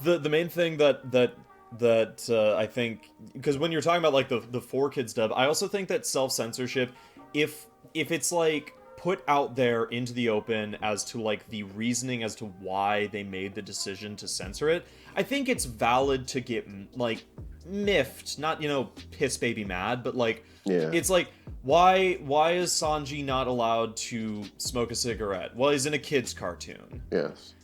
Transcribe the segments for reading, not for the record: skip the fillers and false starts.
the main thing that I think, because when you're talking about like the 4Kids dub, I also think that self-censorship, if it's like put out there into the open as to like the reasoning as to why they made the decision to censor it, I think it's valid to get like miffed, not, you know, piss baby mad, but like, it's like, why is Sanji not allowed to smoke a cigarette? Well, he's in a kid's cartoon. Yes.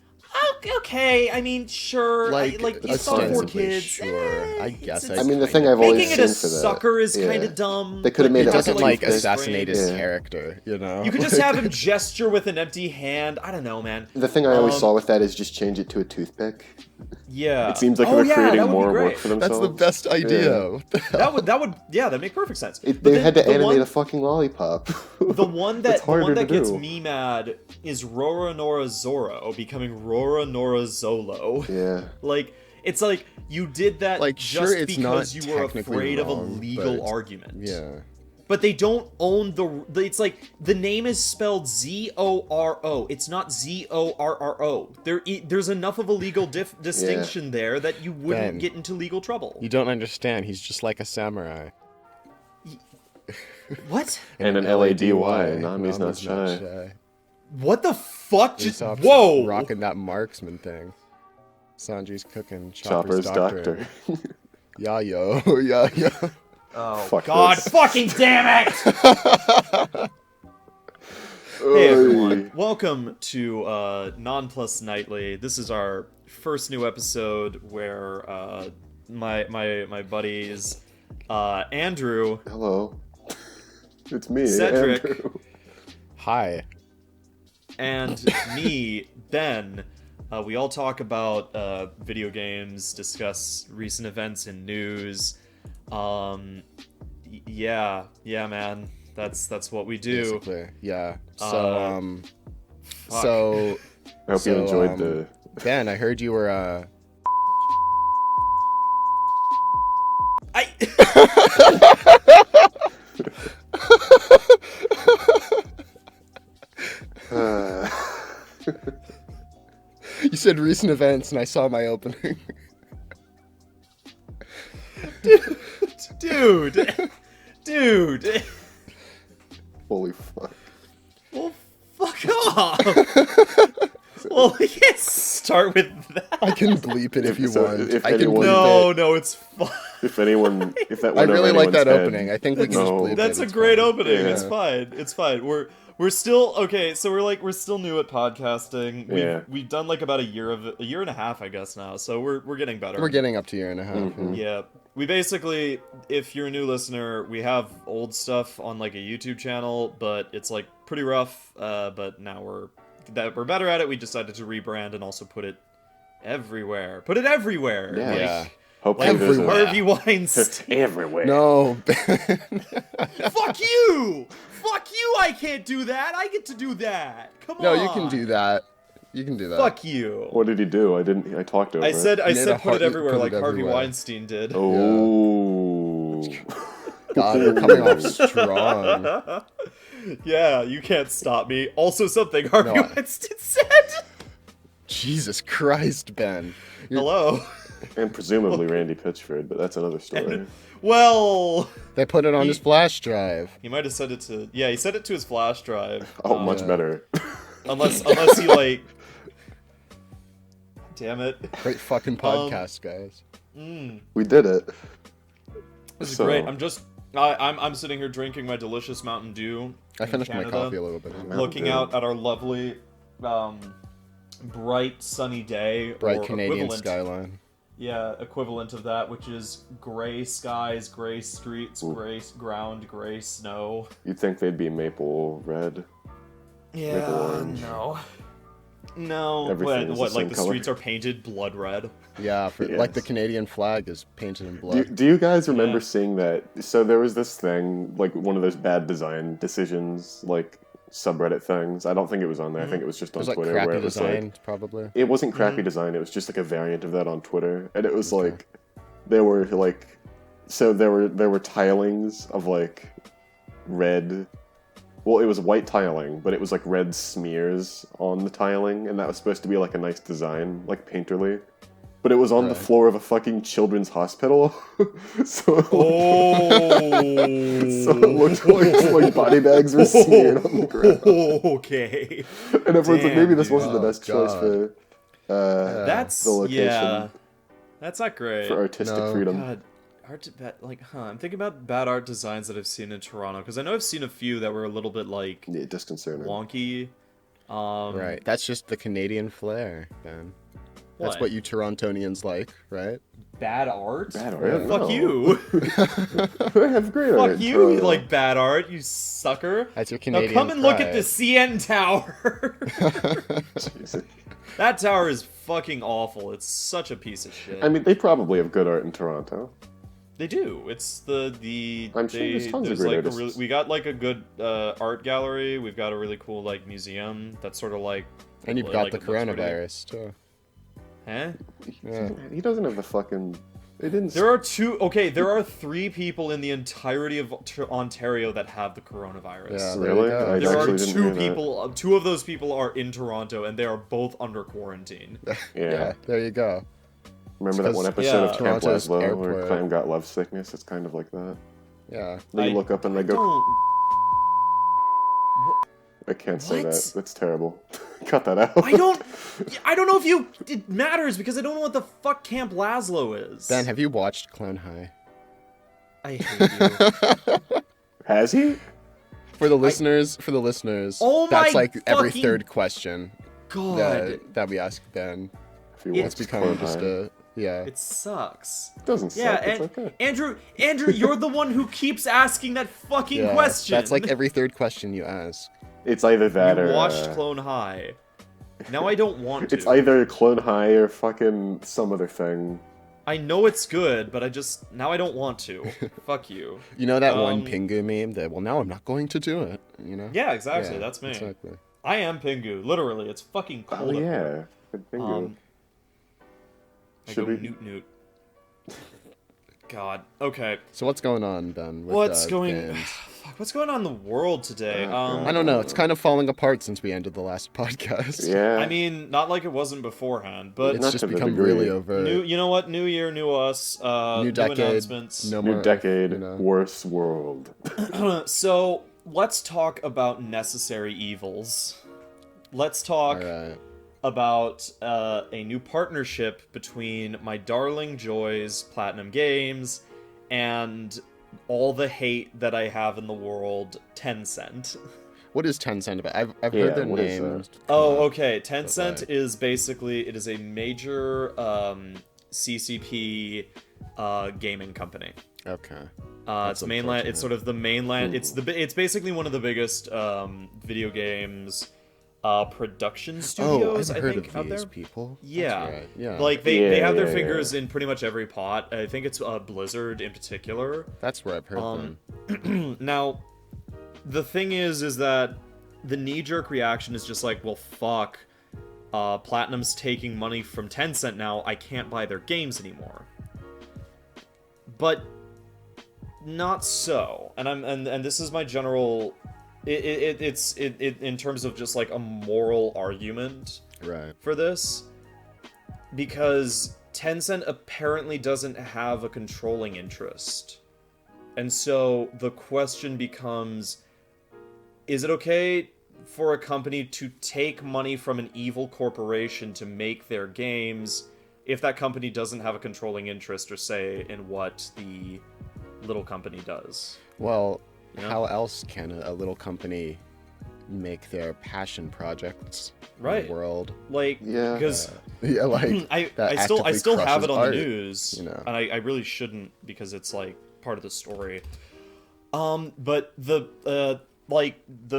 Okay, I mean, sure. Like you saw 4Kids. Sure, I guess. I mean, the thing I've always making seen it a for that, sucker is kind of dumb. They could have made it it doesn't like toothpick. assassinate his character, you know. You could just have him gesture with an empty hand. I don't know, man. The thing I always saw with that is just change it to a toothpick. Yeah. It seems like they're creating more work for themselves. That's the best idea. Yeah. That'd make perfect sense. They had to animate a fucking lollipop. The one that gets me mad is Roronoa Zoro becoming Roronoa Zolo. Yeah. Like, it's like you did that like, just sure, it's because not you were technically afraid wrong, of a legal argument. Yeah. But they don't own the. It's like the name is spelled Zoro. It's not Zorro. There's enough of a legal distinction there that you wouldn't get into legal trouble. You don't understand. He's just like a samurai. What? And an LADY. Nami's not shy. What the fuck? Whoa! Rocking that marksman thing. Sanji's cooking Chopper's doctor. Yeah, yo. Oh, fuck God this. fucking damn it! Hey everyone, welcome to Nonplussed Nightly. This is our first new episode where my buddies Andrew. Hello. It's me, Cedric. Andrew. Hi. And me, Ben. We all talk about video games, discuss recent events and news. Yeah, man. That's what we do. Basically, yeah. Fuck. So I hope you enjoyed the... Ben, I heard you were You said recent events, and I saw my opening. Dude. Holy fuck. Well, fuck off. Well, we can't start with that. I can bleep it if you want. If I can anyone- bleep it. No, it's fine. If that I went really over like that anyone's opening. head, I think we can just bleep it. That's a It's great fine. opening. Yeah. It's fine. We're still okay. So we're still new at podcasting. We've done like about a year and a half, I guess now. So we're getting better. We're getting up to a year and a half. Mm-hmm. Yeah. We basically, if you're a new listener, we have old stuff on like a YouTube channel, but it's like pretty rough. But now we're better at it. We decided to rebrand and also put it everywhere. Put it everywhere. Yeah. Yeah. Hopefully Like there's a... Harvey Weinstein. Everywhere. No. Fuck you! Fuck you! I can't do that. I get to do that. Come on. No, you can do that. You can do that. Fuck you. What did he do? I talked over I it. said put it everywhere put it like Harvey everywhere. Weinstein did. Oh. God, we're coming off strong. Yeah, you can't stop me. Also something Harvey No, Weinstein said. Jesus Christ, Ben. Hello. And presumably Randy Pitchford, but that's another story. Well, They put it on his flash drive. he might have said it to... Yeah, he said it to his flash drive. Oh, much better. Unless he, like... Damn it. Great fucking podcast, guys. We did it. This is great. I'm sitting here drinking my delicious Mountain Dew. I in finished my Canada, coffee a little bit ago. Looking Dew. out at our lovely, bright, sunny day. Bright or Canadian equivalent. skyline. Yeah, equivalent of that, which is gray skies, gray streets, gray ground, gray snow. You'd think they'd be maple red. Yeah, orange. no. Everything is the What? Like same the color. streets are painted blood red. Yeah, like the Canadian flag is painted in blood. Do you guys remember Yeah. seeing that? So there was this thing, like one of those bad design decisions, like subreddit things. I don't think it was on there. I think it was just It on was like Twitter. where crappy it was design, like, probably. it wasn't crappy design. It was just like a variant of that on Twitter, and it was like there were like, so there were tilings of like red. Well, it was white tiling, but it was like red smears on the tiling, and that was supposed to be like a nice design, like painterly. but it was on the Right. floor of a fucking children's hospital. so, Oh. so it looked like body bags were smeared on the ground. Okay. And everyone's like, Damn, maybe this dude. wasn't the best choice God. for That's the location yeah. That's not great. for artistic No. freedom. God, I'm thinking about bad art designs that I've seen in Toronto because I know I've seen a few that were a little bit like Yeah, disconcerting. wonky. Right. That's just the Canadian flair, Ben. That's What? what you Torontonians like, right? Bad art? Bad art? Fuck No. you. I have great art. Fuck in you, Toronto. like bad art, you sucker. That's your Now Canadian come and look at the pride. CN Tower. Jesus. That tower is fucking awful. It's such a piece of shit. I mean, they probably have good art in Toronto. They do. It's the I'm sure there's tons of there's great like artists. we got like a good art gallery. We've got a really cool like museum that's sort of like. And you've like, got it the looks pretty- coronavirus, too. Huh? Yeah. He doesn't have the fucking. They didn't. There are there are 3 people in the entirety of Ontario that have the coronavirus. Yeah, there Really? you go. I There are actually didn't 2 hear that. people. 2 of those people are in Toronto, and they are both under quarantine. Yeah. There you go. Remember that It's one 'cause- episode yeah. of Camp Toronto's Laszlo where airport. Clam got love sickness? It's kind of like that. Yeah. They I- look up and they go, Don't. I can't say What? that. That's terrible. Cut that out. I don't know if it matters because I don't know what the fuck Camp Laszlo is. Ben, have you watched Clone High? I hate you. Has he? For the listeners, Oh that's my like every fucking third question God, that we ask Ben. If he It's wants It's to becoming clone just high. a yeah. it sucks. It doesn't Yeah, suck. It's and okay. Andrew, you're the one who keeps asking that fucking Yeah, question. That's like every third question you ask. It's either that you or. watched Clone High. Now I don't want to. It's either Clone High or fucking some other thing. I know it's good, but now I don't want to. Fuck you. You know that one Um, Pingu meme that, well, now I'm not going to do it, you know? Yeah, exactly. Yeah, That's me. Exactly. I am Pingu. Literally, it's fucking Oh cold. up yeah. here. Good bingo. I Should go we- newt newt. God. Okay. So what's going on, Ben? With, What's going? games? Fuck. What's going on in the world today? I don't know. It's kind of falling apart since we ended the last podcast. Yeah. I mean, not like it wasn't beforehand, but It's Not just to the become degree. really over. you know what? New year, new us. New decade, announcements. no New more decade, you know. worse world. So let's talk about necessary evils. Let's talk Alright. about a new partnership between my darling joys, Platinum Games, and all the hate that I have in the world, Tencent. What is Tencent about? I've Yeah, heard their what is name. that? Oh, okay. Tencent like- is basically it is a major CCP gaming company. Okay. It's mainland. It's sort of the mainland. It's basically one of the biggest video games production studios. I've I heard think of out these there. people. That's Yeah, right. Yeah. like they Yeah, have their yeah, fingers yeah. in pretty much every pot. I think it's Blizzard in particular. That's where I've heard them. Now, the thing is that the knee-jerk reaction is just like, well, fuck. Platinum's taking money from Tencent now. I can't buy their games anymore. But not so. And this is my general. It's in terms of just like a moral argument Right. for this, because Tencent apparently doesn't have a controlling interest. And so the question becomes, is it okay for a company to take money from an evil corporation to make their games if that company doesn't have a controlling interest or say in what the little company does? Well, You know? how else can a little company make their passion projects in Right. the world? Like, Yeah. because Yeah, like I that still actively have it crushes on art, the news, you know. and I really shouldn't because it's like part of the story. But the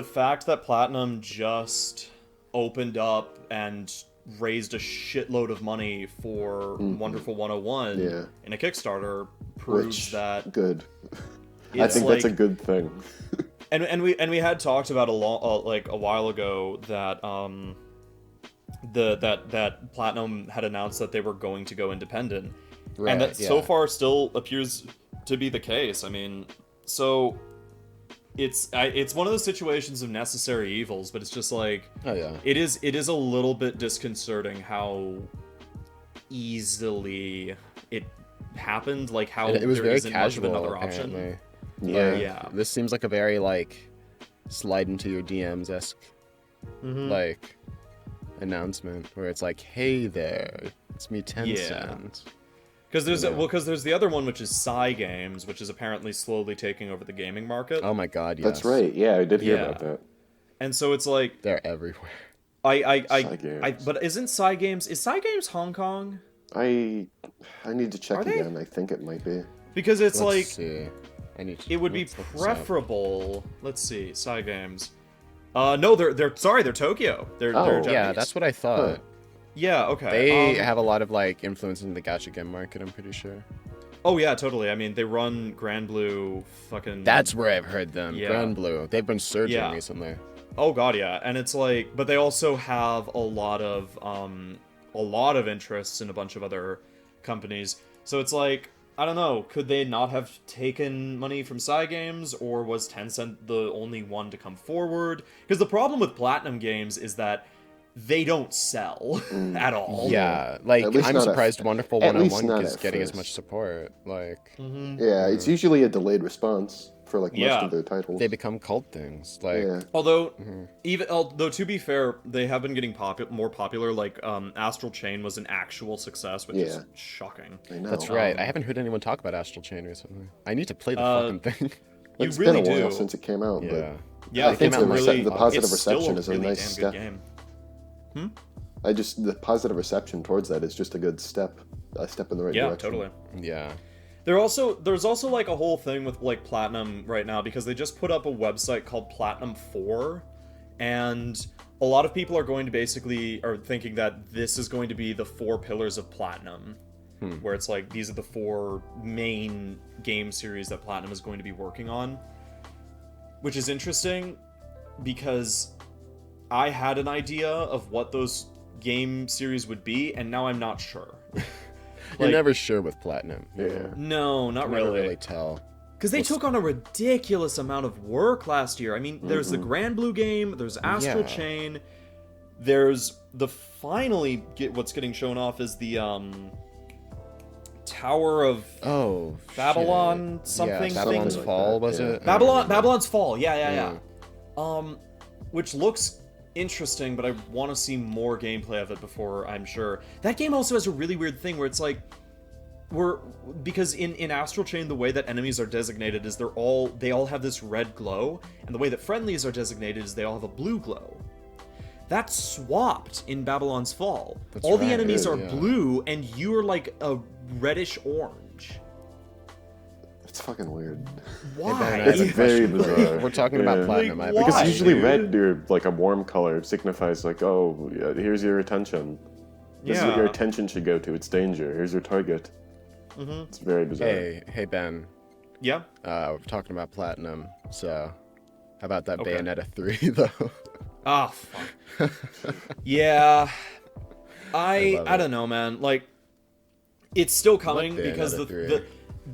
fact that Platinum just opened up and raised a shitload of money for Wonderful 101 Yeah. in a Kickstarter proves Which, that good. I it's think that's a like- good thing. and we had talked about a while ago that that Platinum had announced that they were going to go independent, Right, and that so yeah. far still appears to be the case. I mean, so it's one of those situations of necessary evils, but it's just like Oh yeah. it is a little bit disconcerting how easily it happened, like how It was there very isn't much of casual, another option. apparently. Yeah. Yeah. This seems like a very, like, slide into your DMs-esque, like, announcement, where it's like, hey there, it's me, Tencent. Because there's the other one, which is Cygames, which is apparently slowly taking over the gaming market. Oh my god, yes. That's right. Yeah, I did hear Yeah. about that. And so it's like They're everywhere. Cygames. but isn't Cygames Hong Kong? I need to check Are they? again. I think it might be. Because it's Let's like see. I need to, it would be let's look this up. preferable. Let's see, Cygames. No, they're Tokyo. They're Oh. Japanese. Yeah, that's what I thought. Huh. Yeah, okay. They have a lot of, like, influence in the gacha game market, I'm pretty sure. Oh yeah, totally. I mean, they run Grand Blue fucking That's where I've heard them. Yeah. Grand Blue. They've been surging Yeah. recently. Oh god, yeah. And it's like, but they also have a lot of interests in a bunch of other companies. So it's like, I don't know, could they not have taken money from Cygames, or was Tencent the only one to come forward? Because the problem with Platinum Games is that they don't sell at all. Yeah, like, At least I'm not at surprised f- Wonderful at least 101 not is at getting as first. much support. Like, Yeah, it's usually a delayed response for like most Yeah. of their titles. they become cult things. Like, Yeah. Although, although to be fair, they have been getting more popular. Like, Astral Chain was an actual success, which is Yeah. shocking. I know. that's right. I haven't heard anyone talk about Astral Chain recently. I need to play the fucking thing. You It's really been a while do. since it came out, Yeah. Yeah, I think it's the really the positive it's still reception is a really nice damn step. good game. but the positive reception towards that is just a good step, a step in the right Yeah, direction. totally. Yeah. There's also like a whole thing with like Platinum right now, because they just put up a website called Platinum 4, and a lot of people are going to basically are thinking that this is going to be the 4 pillars of Platinum, where it's like these are the 4 main game series that Platinum is going to be working on, which is interesting because I had an idea of what those game series would be, and now I'm not sure. You're Like- never sure with Platinum. Yeah. No, not You never really. really tell. Because they took on a ridiculous amount of work last year. I mean, there's the Grand Blue game, there's Astral Yeah. Chain, there's what's getting shown off is the Tower of Oh, Babylon shit. something Yeah, Babylon's thing. Fall, was Yeah. it? Babylon's Fall. Yeah. Which looks interesting, but I want to see more gameplay of it before I'm sure. That game also has a really weird thing where it's like because in Astral Chain the way that enemies are designated is they all have this red glow, and the way that friendlies are designated is they all have a blue glow. That's swapped in Babylon's Fall. That's all the right, enemies are yeah. blue, and you're like a reddish orange. It's fucking weird. Why? Ben, I have a It's very question for you. bizarre. We're talking about Yeah. Platinum. Like, I have why? a Because question. usually dude? red, or like a warm color, signifies like, oh, yeah, here's your attention. This is what your attention should go to. It's danger. Here's your target. It's very bizarre. Hey, Ben. Yeah. We're talking about Platinum, so how about that Okay. Bayonetta 3, though? Ah, fuck. Yeah. I love I it. don't know, man. Like, it's still coming Bayonetta because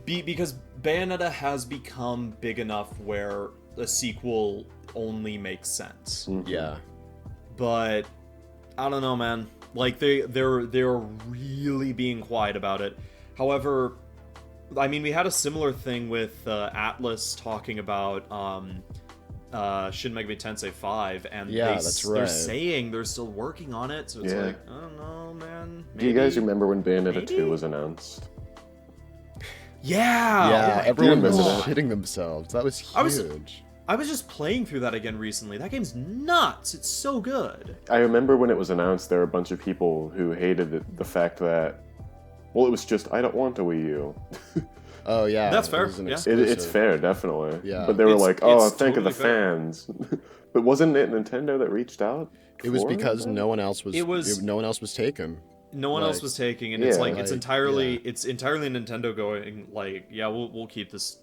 3. because Bayonetta has become big enough where a sequel only makes sense. Yeah. But I don't know, man. Like they're really being quiet about it. However, I mean, we had a similar thing with Atlas talking about Shin Megami Tensei 5, and Yeah, that's they're right. saying they're still working on it. So it's Yeah. like, I don't know, man. Do you guys Maybe- remember when Bayonetta maybe? 2 was announced? Yeah. Yeah, Oh, everyone was goodness. shitting themselves. That was I was- huge. I was just playing through that again recently. That game's nuts. It's so good. I remember when it was announced, there were a bunch of people who hated the fact that, well, it was just, I don't want a Wii U. Oh, yeah. That's fair, It was an yeah. It's exclusive. fair, definitely. Yeah. But they were It's- like, oh, it's think of the totally fair. fans. But wasn't it Nintendo that reached out? It was for because that? no one else was. It was- no one else was taken. No one else Like, was taking, and it's yeah, like it's like, entirely yeah. it's entirely Nintendo going like, yeah, we'll keep this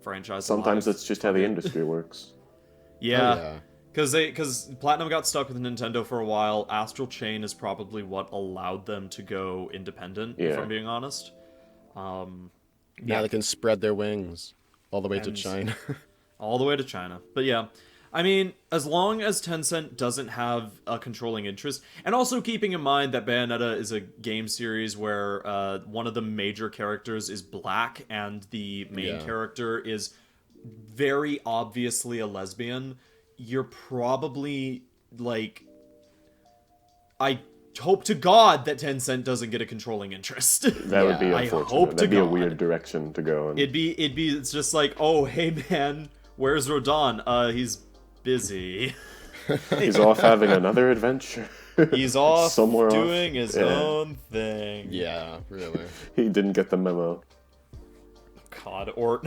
franchise. Sometimes alive. that's just how the industry works. Yeah, because Platinum got stuck with Nintendo for a while. Astral Chain is probably what allowed them to go independent. If Yeah. I'm being honest. Now they can spread their wings all the way to And- China. All the way to China. But yeah, I mean, as long as Tencent doesn't have a controlling interest, and also keeping in mind that Bayonetta is a game series where one of the major characters is black and the main character is very obviously a lesbian, you're probably, like... I hope to God that Tencent doesn't get a controlling interest. That would be unfortunate. That'd be a weird direction to go in. It's just like, oh, hey man, where's Rodon? He's busy. He's off having another adventure. He's off somewhere doing his own thing. Yeah, really. He didn't get the memo. God, or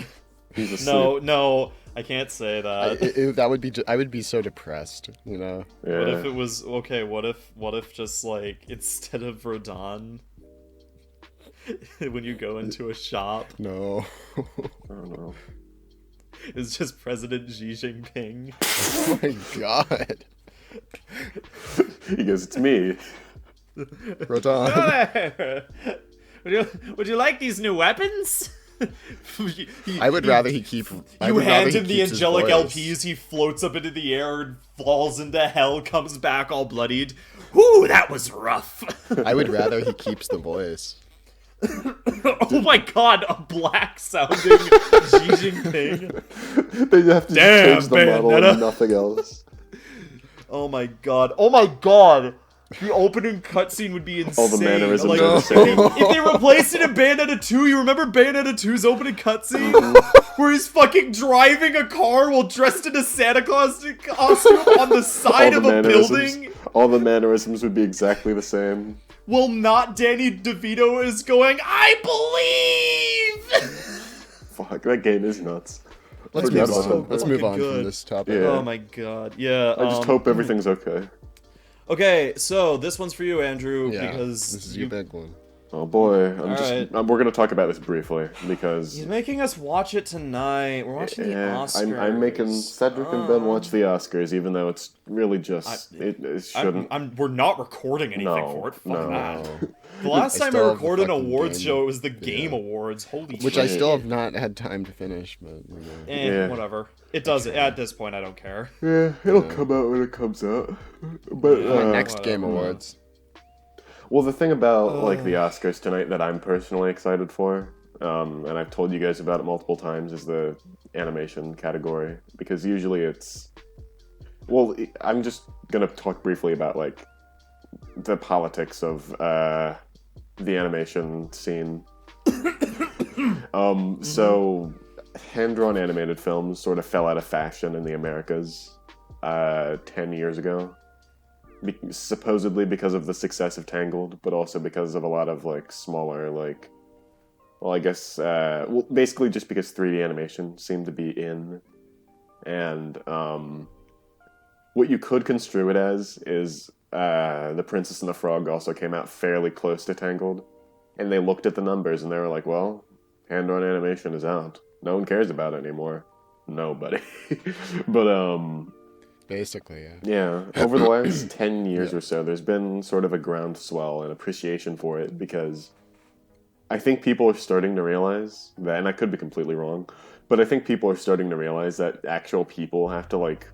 He's asleep. no, I can't say that. That would be. I would be so depressed, you know. Yeah. What if it was okay? What if just like instead of Rodon, when you go into a shop, No. I don't know. it's just President Xi Jinping? Oh my god. He goes, it's me. Rodon. Would you like these new weapons? I would rather he keep. You hand him the angelic LPs, he floats up into the air and falls into hell, comes back all bloodied. Whoo, that was rough. I would rather he keeps the voice. Oh my god, a black sounding Xi Jinping. They have to change the model Bayonetta. and nothing else. Oh my god. Oh my god. The opening cutscene would be insane. All the mannerisms Like, are the same. if they replaced it in Bayonetta 2, you remember Bayonetta 2's opening cutscene? Where he's fucking driving a car while dressed in a Santa Claus costume on the side of a building? All the mannerisms would be exactly the same. Well, not Danny DeVito is going, I believe! Fuck, that game is nuts. Let's Forgot move about on. that. Let's move on from this topic. Yeah. Oh my god. Yeah. I just hope everything's okay. Okay, so this one's for you, Andrew, Yeah, because this is your big one. Oh boy, Alright. we're gonna talk about this briefly because he's making us watch it tonight. We're watching the Oscars. I'm making Cedric and Ben watch the Oscars, even though it's really just it shouldn't. We're not recording anything No, for it. Fuck no. that. The last I time I still have the recorded an fucking awards game. show, it was the Game Awards. Holy shit. Which I still have not had time to finish, but you know. Yeah. Whatever. It does. At this point, I don't care. Yeah, it'll come out when it comes out. But Next Game Awards. well, the thing about like the Oscars tonight that I'm personally excited for, and I've told you guys about it multiple times, is the animation category, because usually it's. Well, I'm just gonna talk briefly about like the politics of the animation scene. So hand-drawn animated films sort of fell out of fashion in the Americas 10 years ago. Supposedly because of the success of Tangled, but also because of a lot of like smaller, like, well, I guess, well, basically just because 3D animation seemed to be in. And what you could construe it as is The Princess and the Frog also came out fairly close to Tangled. And they looked at the numbers and they were like, well, hand-drawn animation is out. No one cares about it anymore. Nobody. But, Basically, yeah. yeah, over the last 10 years or so, there's been sort of a groundswell and appreciation for it, because I think people are starting to realize that, and I could be completely wrong, but I think people are starting to realize that actual people have to, like,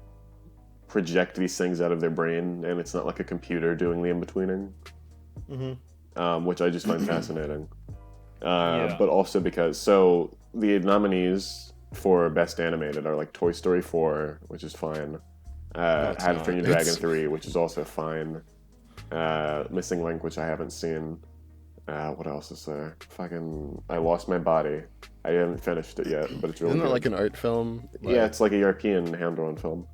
project these things out of their brain, and it's not like a computer doing the in-betweening. Which I just find fascinating. But also because, so, the nominees for Best Animated are, like, Toy Story 4, which is fine. How to Train Your Dragon 3, which is also fine. Missing Link, which I haven't seen. What else is there? Fucking I Lost My Body. I haven't finished it yet, but it's really Isn't good. it like an art film? Yeah, it's like a European hand-drawn film.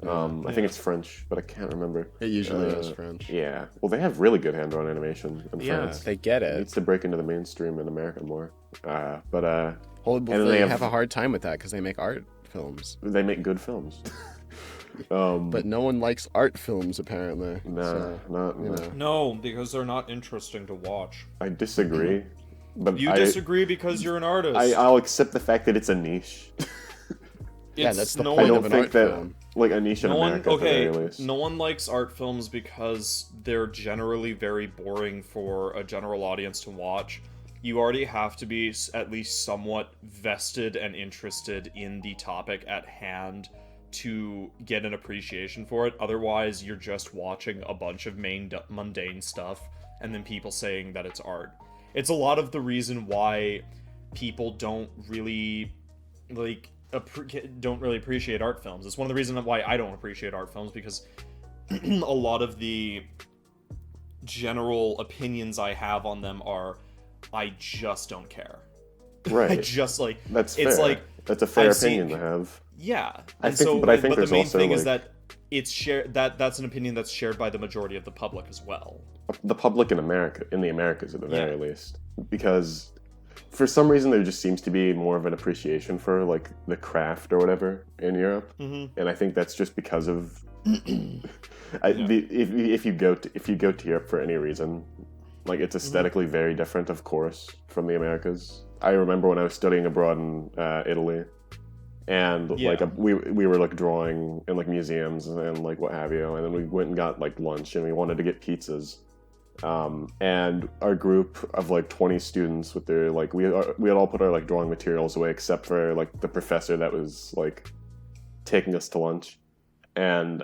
I think it's French, but I can't remember. It usually is French. Yeah. Well, they have really good hand-drawn animation in France. They get It needs it. to break into the mainstream in America more. Well, and then they have a hard time with that because they make art films. they make good films. But no one likes art films, apparently. Nah, So, not. you know. No, because they're not interesting to watch. I disagree. But You disagree because you're an artist. I'll accept the fact that it's a niche. Yeah, that's the no point I one, of don't an think art that film. like a niche in no one. America at the Okay, very least. no one likes art films because they're generally very boring for a general audience to watch. You already have to be at least somewhat vested and interested in the topic at hand to get an appreciation for it. Otherwise, you're just watching a bunch of mundane stuff and then people saying that it's art. It's a lot of the reason why people don't really appreciate art films. It's one of the reasons why I don't appreciate art films, because a lot of the general opinions I have on them are, I just don't care. Right. I just like that's it's fair. like that's a fair opinion to have. Yeah, I and think, but I think the there's main also thing is like, that it's shared. That's an opinion that's shared by the majority of the public as well. the public in the Americas at the very least, because for some reason there just seems to be more of an appreciation for like the craft or whatever in Europe, and I think that's just because of if you go to Europe for any reason, like it's aesthetically very different, of course, from the Americas. I remember when I was studying abroad in Italy, and like we were like drawing in like museums and like what have you, and then we went and got like lunch, and we wanted to get pizzas. And our group of like 20 students with their like we had all put our like drawing materials away except for like the professor that was like taking us to lunch. And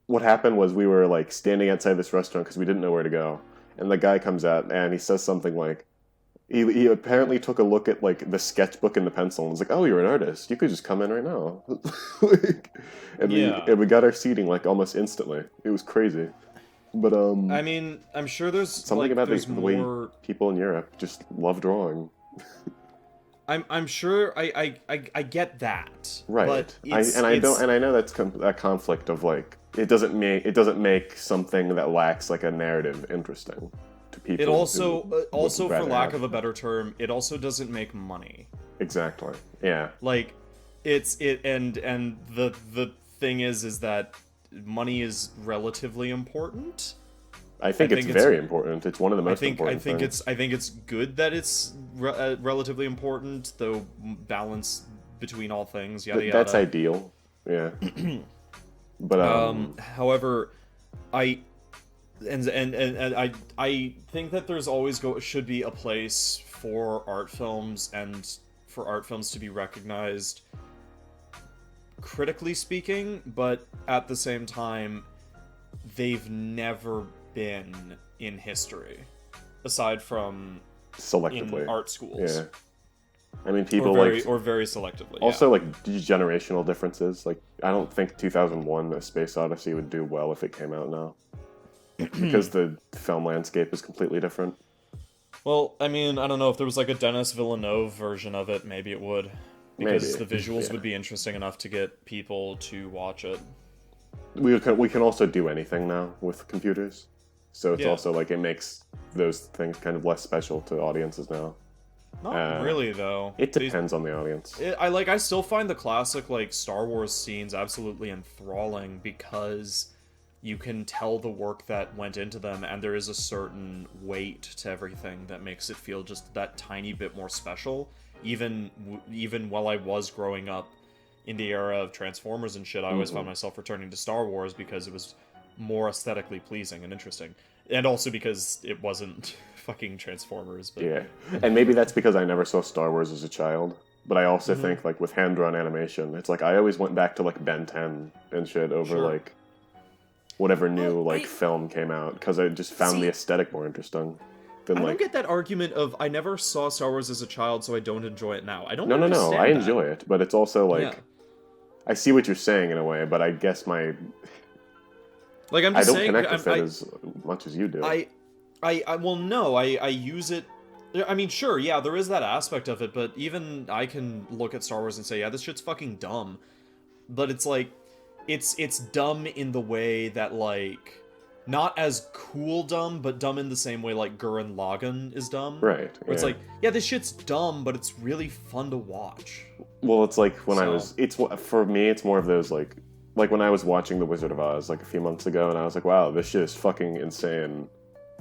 what happened was we were like standing outside this restaurant because we didn't know where to go, and the guy comes out and he says something like, he apparently took a look at like the sketchbook and the pencil and was like, "Oh, you're an artist. You could just come in right now." We got our seating like almost instantly. It was crazy. But I mean, I'm sure there's something like, about there's the way people in Europe just love drawing. I'm sure I get that. Right. But I know that's a conflict of like it doesn't make something that lacks like a narrative interesting to people. It also for lack of a better term, it also doesn't make money. Exactly. Yeah. Like and the thing is that money is relatively important. I think it's very important. It's one of the most important things. I think it's good that it's relatively important, though balance between all things, yada yada. That's ideal. Yeah. But however, I think that there's always should be a place for art films and for art films to be recognized, critically speaking, but at the same time, they've never been in history, aside from selectively in art schools. Yeah, I mean, people very selectively. Also, like generational differences. Like, I don't think 2001: A Space Odyssey would do well if it came out now, because the film landscape is completely different. Well, I mean, I don't know if there was like a Denis Villeneuve version of it. Maybe it would. Because the visuals would be interesting enough to get people to watch it. We can also do anything now with computers, so it's also like it makes those things kind of less special to audiences now. Not really, though. It depends on the audience. I still find the classic like Star Wars scenes absolutely enthralling because you can tell the work that went into them, and there is a certain weight to everything that makes it feel just that tiny bit more special. Even while I was growing up in the era of Transformers and shit, I always found myself returning to Star Wars because it was more aesthetically pleasing and interesting. And also because it wasn't fucking Transformers. But... Yeah, and maybe that's because I never saw Star Wars as a child. But I also think, like, with hand-drawn animation, it's like I always went back to, like, Ben 10 and shit over, like, whatever new, film came out, because I just found the aesthetic more interesting. I don't get that argument of I never saw Star Wars as a child, so I don't enjoy it now. I don't. No. I enjoy it, but it's also like I see what you're saying in a way, but I guess I don't connect with it as much as you do. I use it. I mean, sure, yeah, there is that aspect of it, but even I can look at Star Wars and say, yeah, this shit's fucking dumb. But it's like, it's dumb in the way that like. Not as cool dumb, but dumb in the same way like Gurren Lagann is dumb. Right. Where it's like, yeah, this shit's dumb, but it's really fun to watch. Well, it's like when for me, it's more of those like when I was watching The Wizard of Oz like a few months ago, and I was like, wow, this shit is fucking insane.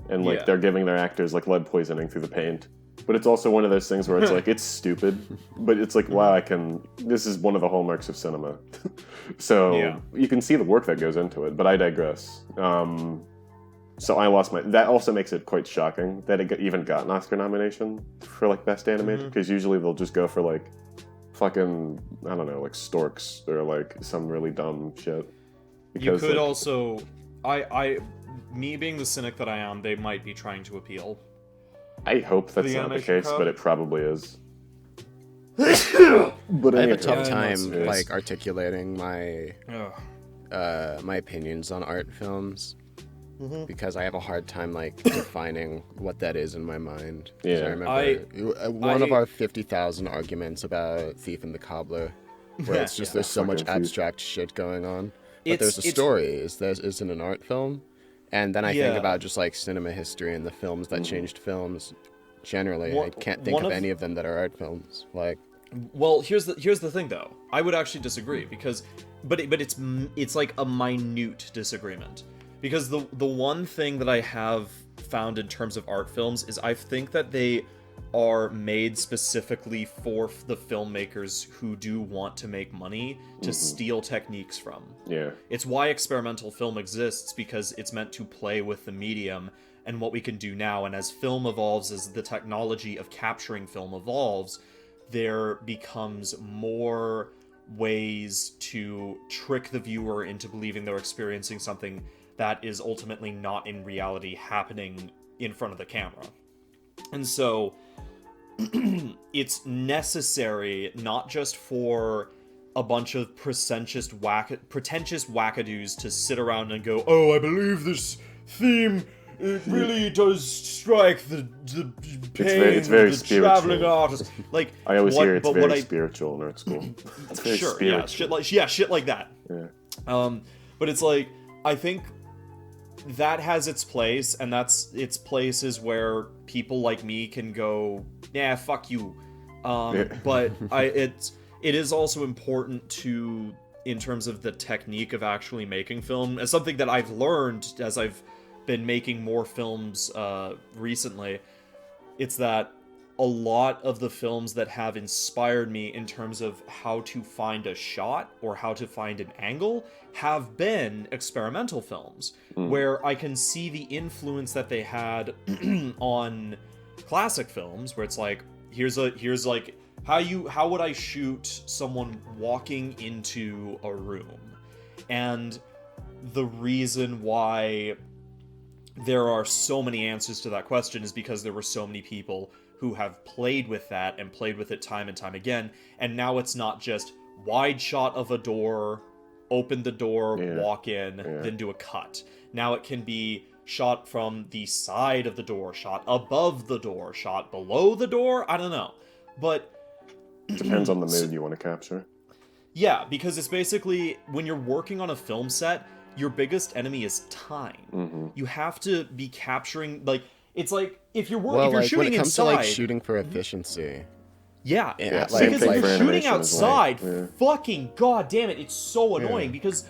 And like they're giving their actors like lead poisoning through the paint. But it's also one of those things where it's like, it's stupid, but it's like, wow, this is one of the hallmarks of cinema. So you can see the work that goes into it, but I digress. So I lost that also makes it quite shocking that it even got an Oscar nomination for like Best Animated, because usually they'll just go for like fucking, I don't know, like storks or like some really dumb shit. You could like, also, me being the cynic that I am, they might be trying to appeal. I hope that's The not the animation case, crowd? but it probably is. But I have a anyhow, tough Yeah, time it's- like articulating my Ugh. my opinions on art films Mm-hmm. because I have a hard time like defining what that is in my mind. 'Cause Yeah. I remember one of our 50,000 arguments about Thief and the Cobbler, where it's just Yeah. there's so much Fucking Thief. abstract shit going on, but It's- there's a it's- story. Is in an art film, and then I think Yeah. about just like cinema history and the films that changed films. Generally, I One- can't think one of of- any of them that are art films. Like, Well, here's the thing though. I would actually disagree because, but it's like a minute disagreement because the one thing that I have found in terms of art films is I think that they are made specifically for the filmmakers who do want to make money to steal techniques from. yeah. It's why experimental film exists, because it's meant to play with the medium and what we can do now. And as film evolves, as the technology of capturing film evolves, there becomes more ways to trick the viewer into believing they're experiencing something that is ultimately not in reality happening in front of the camera. And so it's necessary not just for a bunch of pretentious wackadoos to sit around and go, oh, I believe this theme, it really does strike the pain it's very of the spiritual. traveling artist. Like, I always hear it's but very what I spiritual in art school. It's very sure, spiritual. shit like that. Yeah. But it's like, I think that has its place, and that's its places where people like me can go, nah, fuck you. But it is also important to, in terms of the technique of actually making film, as something that I've learned as I've been making more films recently. It's that a lot of the films that have inspired me in terms of how to find a shot or how to find an angle have been experimental films, where I can see the influence that they had on classic films, where it's like, here's like how would I shoot someone walking into a room? And the reason why there are so many answers to that question is because there were so many people who have played with that and played with it time and time again, and now it's not just wide shot of a door, open the door, walk in, then do a cut. Now it can be shot from the side of the door, shot above the door, shot below the door, I don't know. But Depends on the mood you want to capture. yeah, because it's basically, when you're working on a film set, your biggest enemy is time. You have to be capturing, like, it's like, if you're well, if you're like shooting when it comes inside, to like shooting for efficiency, yeah, Yeah, same because thing if for you're shooting animation as well. outside, Yeah. fucking goddamn it, it's so annoying because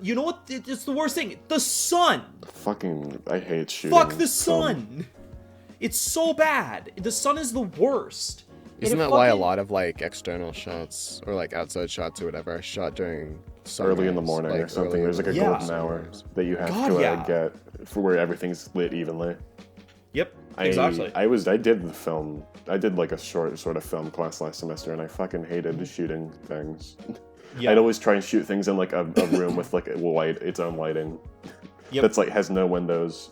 you know what? It's the worst thing. The sun. Fucking, I hate shooting. Fuck the film. sun. It's so bad. The sun is the worst. And isn't it that why a fucking- lot of like external shots or like outside shots or whatever are shot during Early in the sunrise, morning like, or something. early in There's like the a Yeah. golden hour that you have God, to yeah. get for where everything's lit evenly. Yep. Exactly. I did the film. I did like a short sort of film class last semester, and I fucking hated shooting things. Yeah. I'd always try and shoot things in like a room with like its own lighting. Yep. That's like has no windows.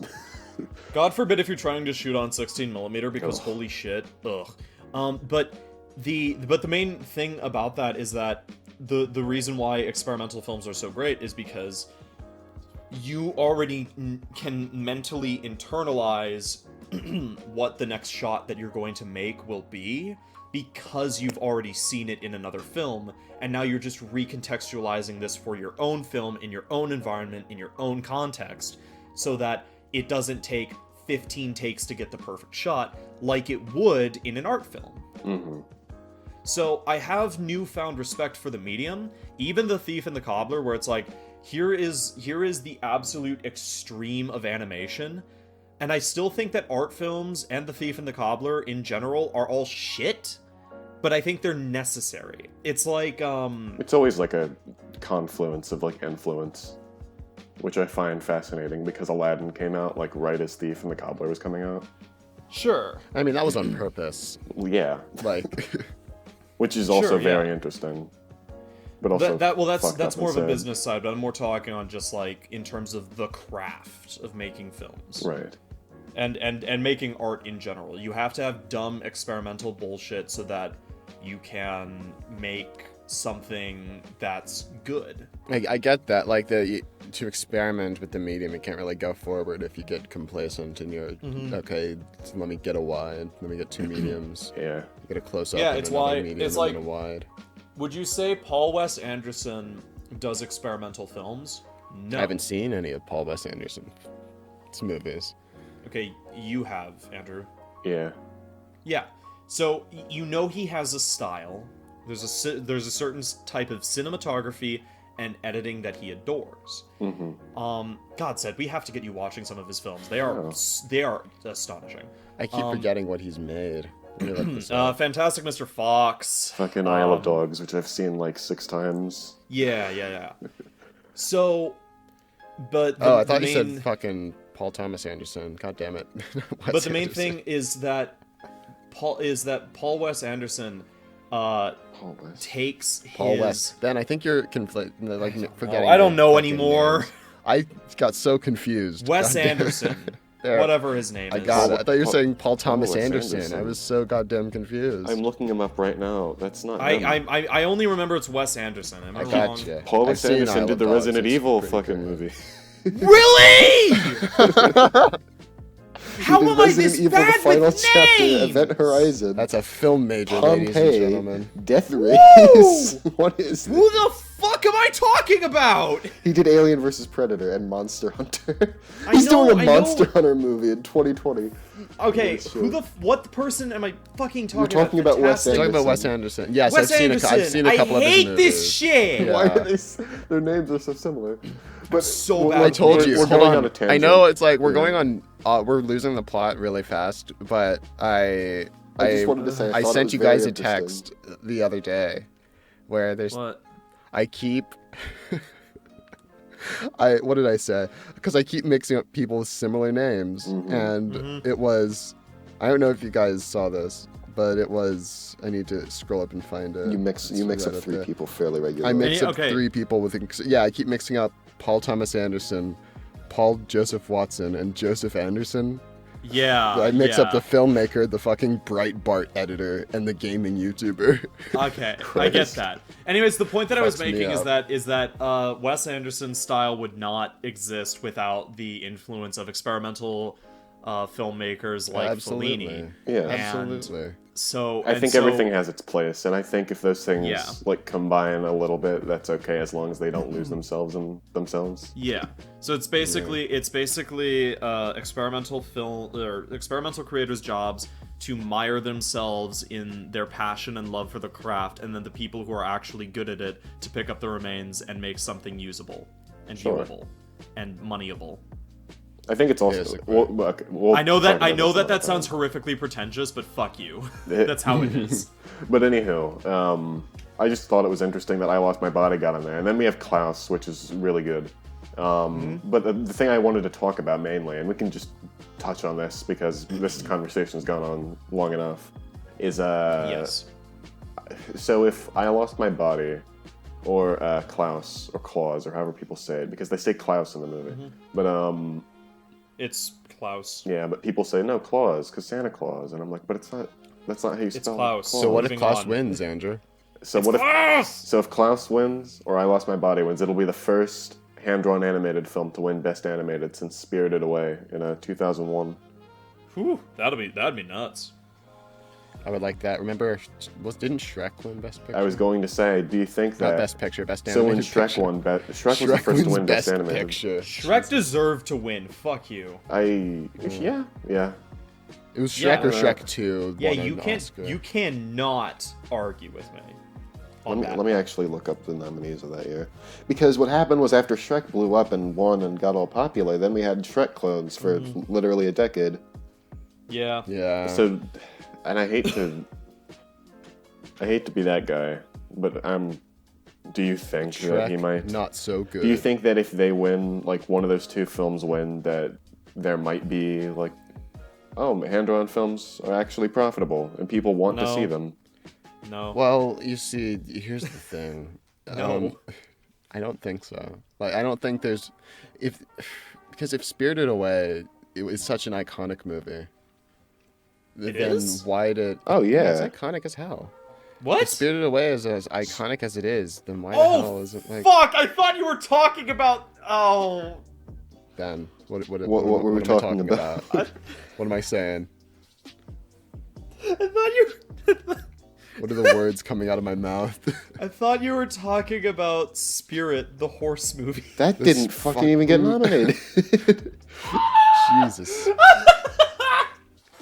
God forbid if you're trying to shoot on 16mm, because holy shit, ugh. But the main thing about that is that the reason why experimental films are so great is because you already can mentally internalize what the next shot that you're going to make will be, because you've already seen it in another film, and now you're just recontextualizing this for your own film, in your own environment, in your own context, so that it doesn't take 15 takes to get the perfect shot like it would in an art film. So I have newfound respect for the medium, even The Thief and the Cobbler, where it's like, here is the absolute extreme of animation, and I still think that art films and The Thief and the Cobbler in general are all shit, but I think they're necessary. It's like, It's always like a confluence of like influence, which I find fascinating because Aladdin came out like right as Thief and the Cobbler was coming out. sure. I mean, that was on purpose. Yeah, Like, which is also Sure, yeah. very interesting. But also, that's more of a sad. business side, but I'm more talking on just like in terms of the craft of making films. Right. And making art in general. You have to have dumb experimental bullshit so that you can make something that's good. I get that. Like, to experiment with the medium, it can't really go forward if you get complacent and you're, okay, let me get a wide, let me get two mediums. Yeah. You get a close-up Yeah, and it's another why- medium it's and like- then a wide. Would you say Paul Wes Anderson does experimental films? No. I haven't seen any of Paul Wes Anderson's movies. Okay, you have, Andrew. Yeah. Yeah. So you know he has a style. There's a certain type of cinematography and editing that he adores. God said we have to get you watching some of his films. They are astonishing. I keep forgetting what he's made. Let me look this up. Fantastic Mr. Fox. Fucking Isle of Dogs, which I've seen like 6 times. Yeah. So, but I thought you said fucking Paul Thomas Anderson. God damn it. But the main thing is that Paul Wes Anderson takes his... Paul Wes. Ben, I think you're forgetting. I don't know fucking anymore. names. I got so confused. Wes God damn it. Anderson. There. Whatever his name I is. got it. I thought you were saying Paul Thomas Wes Anderson. Anderson. I was so goddamn confused. I'm looking him up right now. That's not him. I only remember it's Wes Anderson. Am I wrong? gotcha. Paul I've Wes seen Anderson Isle did of the Dogs. Resident It's Evil pretty fucking good. movie. Really? How am I Resident this Evil, bad the final with chapter, names? Event Horizon. That's a film major, ladies and Pompeii, gentlemen. Death Race. What is Who this? the fuck am I talking about? He did Alien vs. Predator and Monster Hunter. I He's know, doing I a know. Monster Hunter movie in 2020. Okay, Holy shit. what person am I fucking talking You're talking about Wes Fantastic- Talking about Wes Anderson. Anderson. Yes, Wes I've Anderson. seen a couple of his I hate movies. this shit. Yeah. Why are they? Their names are so similar. But so we're- bad. we're- I told you. We're Hold going on. on a tangent. I know it's like we're Yeah. going on. We're losing the plot really fast, but I just wanted to say I thought it sent was you very guys a interesting. text the other day where there's What? I keep what did I say? Because I keep mixing up people with similar names, and it was I don't know if you guys saw this, but it was I need to scroll up and find it. You mix It's up right 3 there. people fairly regularly. I mix up Okay. 3 people with I keep mixing up Paul Thomas Anderson, Paul Joseph Watson, and Joseph Anderson. Yeah. I mix yeah. up the filmmaker, the fucking Breitbart editor, and the gaming YouTuber. Okay, I get that. Anyways, the point that I was Fucks me making up. is that Wes Anderson's style would not exist without the influence of experimental filmmakers like Absolutely. Fellini. Yeah. And Absolutely. So I think everything has its place, and I think if those things Yeah. like combine a little bit, that's okay as long as they don't lose themselves in themselves. Yeah. So it's basically experimental film or experimental creators' jobs to mire themselves in their passion and love for the craft, and then the people who are actually good at it to pick up the remains and make something usable and Sure. viewable and moneyable. I think it's also. Basically. I know that talk about this that another sounds time. horrifically pretentious, but fuck you. That's how it is. But anywho, I just thought it was interesting that I Lost My Body got in there, and then we have Klaus, which is really good. But the thing I wanted to talk about mainly, and we can just touch on this because this conversation has gone on long enough, is Yes. So if I Lost My Body, or Klaus, or Claus, or however people say it, because they say Klaus in the movie, but It's Klaus. yeah, but people say no Claus because Santa Claus, and I'm like, but it's not. That's not how you spell Klaus. So what if Moving Klaus on. wins, Andrew? So what if? Klaus! So if Klaus wins, or I Lost My Body wins, it'll be the first hand-drawn animated film to win Best Animated since Spirited Away in 2001. Whew, that'd be nuts. I would like that. Remember, didn't Shrek win Best Picture? I was going to say, do you think Not that? Best Picture, Best So when Animated Shrek Picture. won, Shrek was the Shrek first to wins win Best Animated. Picture. Shrek deserved to win. Fuck you. Yeah. It was Yeah. Shrek or Shrek 2. Yeah, won you an can't. Oscar. You cannot argue with me. On that. Let me actually look up the nominees of that year, because what happened was after Shrek blew up and won and got all popular, then we had Shrek clones for literally a decade. Yeah. Yeah. So, and I hate to be that guy, but do you think that he Shrek, might? not so good. Do you think that if they win, like one of those 2 films win, that there might be like, oh, hand-drawn films are actually profitable and people want to No. see them? No. Well, you see, here's the thing. No. I don't think so. Like, I don't think there's, because if Spirited Away, it was such an iconic movie. It then is? why did? Oh, yeah. It's iconic as hell. What? If Spirited Away is as iconic as it is, then why the hell is it like? Fuck! I thought you were talking about. Oh. Ben, what were we am I talking about? What am I saying? I thought you. What are the words coming out of my mouth? I thought you were talking about Spirit, the horse movie. That didn't fucking even get nominated. Jesus.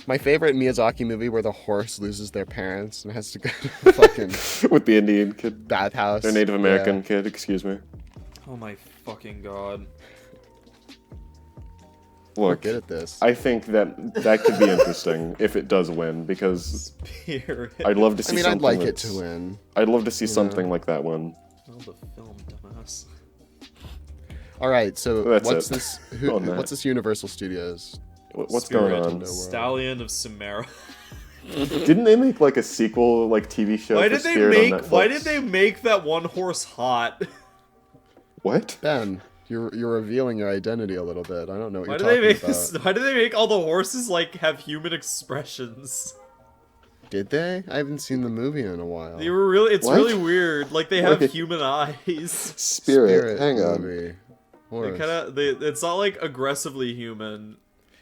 My favorite Miyazaki movie where the horse loses their parents and has to go to fucking With the Indian kid. bathhouse. Their Native American kid, excuse me. Oh my fucking god. We're Look, good at this. I think that could be interesting if it does win, because Spirit. I'd love to see something I'd like it that's- to win. I'd love to see something like that win. Oh, the film, dumbass. All right, so That's what's it. this? On that. What's this Universal Studios? What's Spirit, going on? Stallion of Samara. Didn't they make like a sequel, like TV show Why for did they Spirit on make? Netflix? Why did they make that one horse hot? What? Ben, you're revealing your identity a little bit. I don't know what Why you're do they talking make about. this? Why do they make all the horses like have human expressions? Did they? I haven't seen the movie in a while. They were really. It's What? really weird. Like they have Wait. human eyes. Spirit. Hang on. movie. They Horse. kind of. It's not like aggressively human.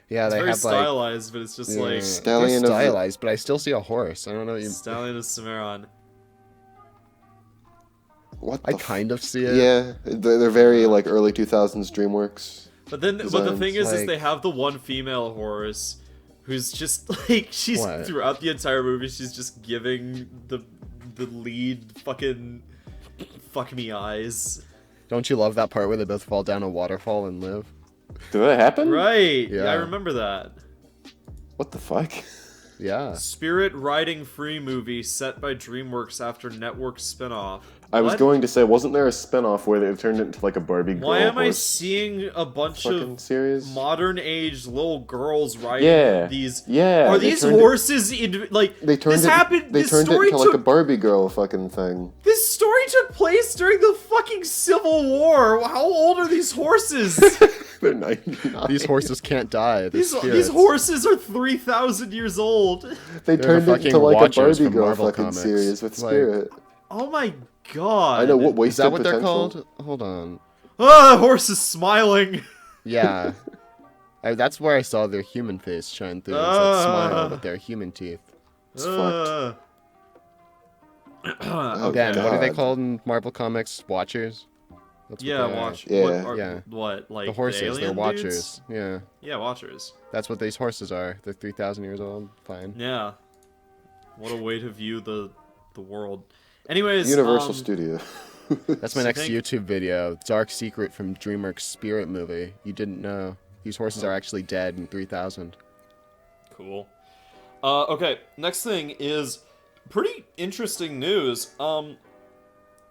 Yeah, It's they very have like stylized, but it's just like Stallion they're of- stylized, but I still see a horse. I don't know what you. Stallion of Cimarron. What I the kind of see it. Yeah, they're very like early 2000s DreamWorks. But the Designs, thing is like- they have the one female horse, who's just like she's What? throughout the entire movie. She's just giving the lead fucking fuck me eyes. Don't you love that part where they both fall down a waterfall and live? Did that happen? Right? Yeah, I Yeah. remember that. What the fuck? Yeah. Spirit Riding Free movie set by DreamWorks after network spinoff. I was What? going to say, wasn't there a spin-off where they turned it into like a Barbie girl Why am I horse seeing a bunch fucking of series? modern age little girls riding Yeah. these? Yeah, Are they these turned it- horses in like They turned this it. happened? They this turned it story into took like a Barbie girl fucking thing. This story took place during the fucking Civil War. How old are these horses? They're 99. These horses can't die. They're these spirits. horses are 3,000 years old. They They're turned the it into fucking like a Watchers Barbie from girl Marvel fucking Comics. series with Like- Spirit. Oh my god. I know what Is wasted that what they're potential. called? Hold on. Ah, the horse is smiling. Yeah. That's where I saw their human face shine through. It's that smile with their human teeth. It's fucked. Oh, Ben, what are they God. called in Marvel Comics? Watchers? That's what Yeah, they are. watch. Yeah. What, are, Yeah. what like The horses, alien they're dudes? watchers. Yeah. Yeah, watchers. That's what these horses are. They're 3,000 years old. Fine. Yeah. What a way to view the world. Anyways, Universal Studio. That's my So next think- YouTube video. Dark Secret from DreamWorks Spirit movie. You didn't know. These horses are actually dead in 3000. Cool. Okay, next thing is pretty interesting news.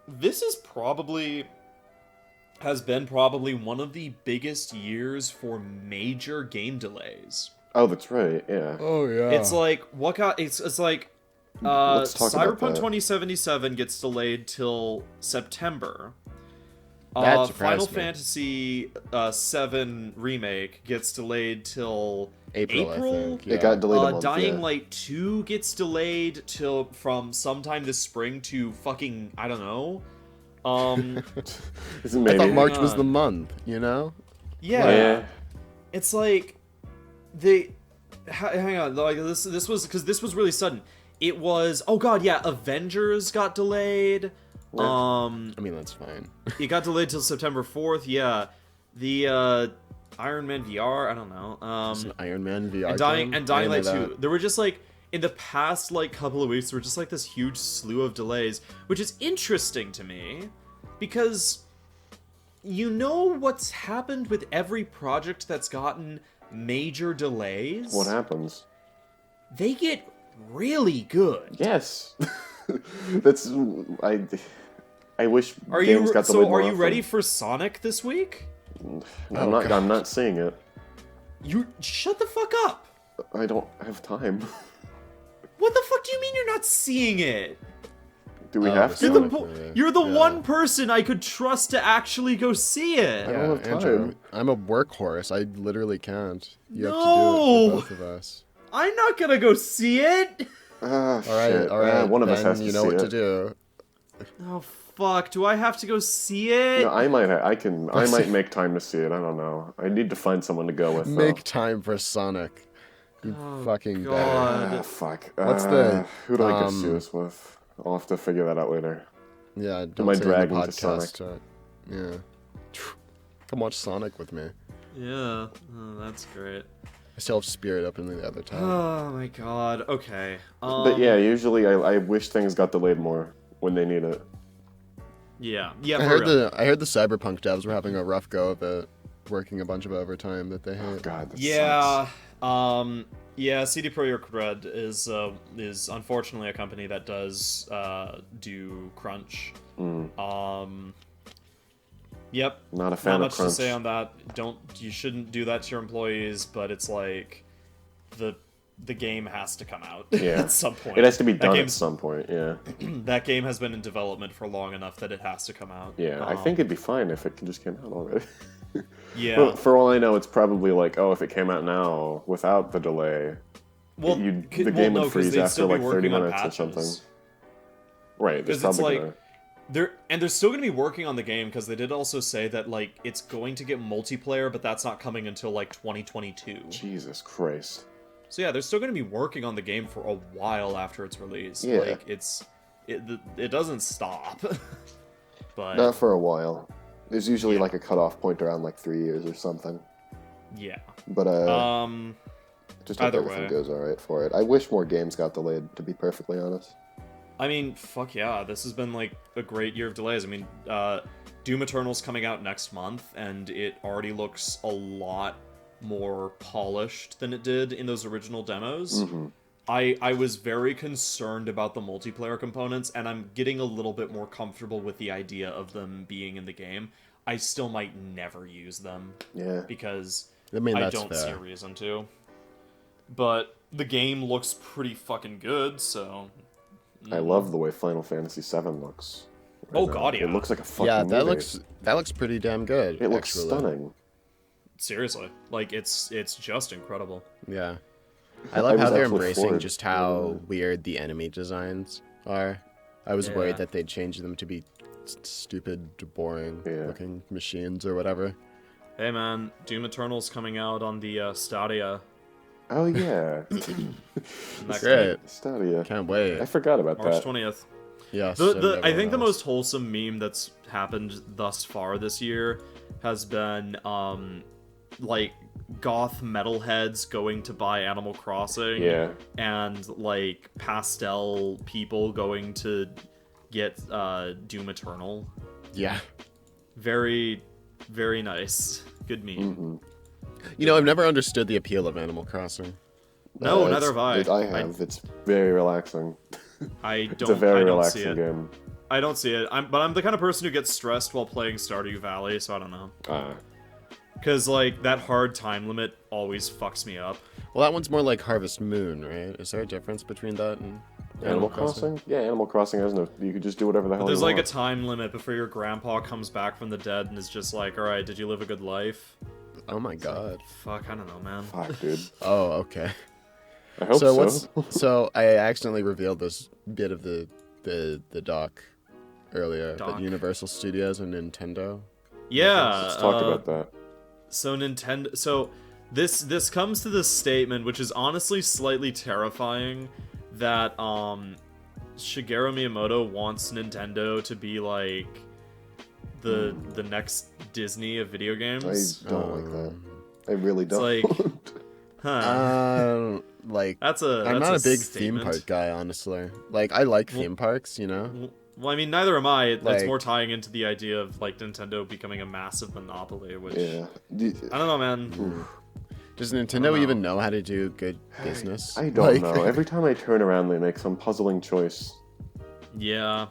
This is has been probably one of the biggest years for major game delays. Oh, that's right. Yeah. Oh, yeah. It's like it's like Let's talk about Cyberpunk that. 2077 gets delayed till September. That surprised Final me. Fantasy 7 remake gets delayed till April, I think. It got delayed a month. Dying yeah. Light 2 gets delayed till from sometime this spring to fucking I don't know. Isn't I maybe? thought March Hang was on. the month, you know? Yeah. Yeah. It's like hang on, like this was because this was really sudden. It was oh god, yeah, Avengers got delayed. Yeah. I mean, that's fine. It got delayed till September 4th. Yeah. The Iron Man VR, I don't know. It's an Iron Man VR and Dying game? and Dying I Light didn't know 2. There were just like in the past like couple of weeks there were just like this huge slew of delays, which is interesting to me because you know what's happened with every project that's gotten major delays? What happens? They get really good. Yes. That's I wish Are games you got delayed so more are you often. ready for Sonic this week? I'm not. God. I'm not seeing it. You shut the fuck up. I don't have time. What the fuck do you mean you're not seeing it? Do we have the to? Sonic movie. You're the Yeah. one person I could trust to actually go see it. I don't have Andrew, time. I'm a workhorse. I literally can't. You have to do No! it for both of us. I'm not gonna go see it. Ah, All right, shit. all right. One of us then has to you know see what it. to do. Oh fuck! Do I have to go see it? No, I might. I might make time to see it. I don't know. I need to find someone to go with. Make time for Sonic. You fucking God. better. Ah, fuck. What's the, Who do I go see this with? I'll have to figure that out later. Yeah, Am I don't say in the dragging to podcast. Yeah. Come watch Sonic with me. Yeah, oh, that's great. I still have Spirit up in the other tab. Oh my god. Okay. But yeah, usually I wish things got delayed more when they need it. Yeah. Yeah. I For heard real. I heard the Cyberpunk devs were having a rough go of it, working a bunch of overtime that they hate. Oh god, that Yeah. sucks. Yeah. CD Projekt Red is unfortunately a company that does do crunch. Yep. Not a fan Not of much crunch. to say on that. You shouldn't do that to your employees, but it's like the game has to come out Yeah. at some point. It has to be That done at game's- some point. Yeah. That game has been in development for long enough that it has to come out. Yeah. I think it'd be fine if it just came out already. Yeah. But for all I know, it's probably like, oh, if it came out now without the delay, Well, the game would freeze they'd after still be like 30 working on minutes or patches. something. Right. There's Because it's probably like they're still going to be working on the game because they did also say that like it's going to get multiplayer, but that's not coming until like 2022. Jesus Christ. So yeah, they're still going to be working on the game for a while after its release. Yeah. Like it doesn't stop. But Not for a while. There's usually like a cutoff point around like 3 years or something. yeah. But just hope either everything way. goes alright for it. I wish more games got delayed, to be perfectly honest. I mean, fuck yeah, this has been like a great year of delays. I mean, Doom Eternal's coming out next month, and it already looks a lot more polished than it did in those original demos. Mm-hmm. I was very concerned about the multiplayer components, and I'm getting a little bit more comfortable with the idea of them being in the game. I still might never use them, Yeah. because I mean, I that's don't see a fair. reason to. But the game looks pretty fucking good, so... I love the way Final Fantasy VII looks. Oh, now. God, yeah. It looks like a fucking Yeah, that movie. looks pretty damn good. It looks actually. stunning. Seriously. Like, it's just incredible. Yeah. I love was how they're actually embracing floored. just how weird the enemy designs are. I was worried Yeah. that they'd change them to be stupid, boring Yeah. looking machines or whatever. Hey, man, Doom Eternal's coming out on the Stadia Oh, yeah. next Great. week, Stadia. Can't wait. I forgot about March that. 20th. Yes. I think the most wholesome meme that's happened thus far this year has been, like, goth metalheads going to buy Animal Crossing. Yeah. And, like, pastel people going to get Doom Eternal. Yeah. Very, very nice. Good meme. Mm-hmm. You know, I've never understood the appeal of Animal Crossing. No, It's- neither have I. I have. It's very relaxing. I It's a don't. very I don't see relaxing it. game. I don't see it. But I'm the kind of person who gets stressed while playing Stardew Valley, so I don't know. Because like that hard time limit always fucks me up. Well, that one's more like Harvest Moon, right? Is there a difference between that and Animal Crossing? Yeah, Animal Crossing has no... You could just do whatever the hell There's you like a want. time limit before your grandpa comes back from the dead and is just like, all right, did you live a good life? Oh my god. Fuck, I don't know, man. Fuck, dude. Oh, okay. I hope so. So I accidentally revealed this bit of the doc earlier, Doc. but Universal Studios and Nintendo. Yeah. Let's talk about that. So Nintendo. So this comes to this statement, which is honestly slightly terrifying, that Shigeru Miyamoto wants Nintendo to be like the next Disney of video I games. don't like that. I really don't. It's like, huh? Like That's a. I'm that's not a big statement. theme park guy, honestly. Like I like theme parks, you know. Well, I mean, neither am I. It's Like- more tying into the idea of like Nintendo becoming a massive monopoly, which Yeah. I don't know, man. Does Nintendo know. even know how to do good business? I don't Like, know. Every time I turn around, they make some puzzling choice. Yeah.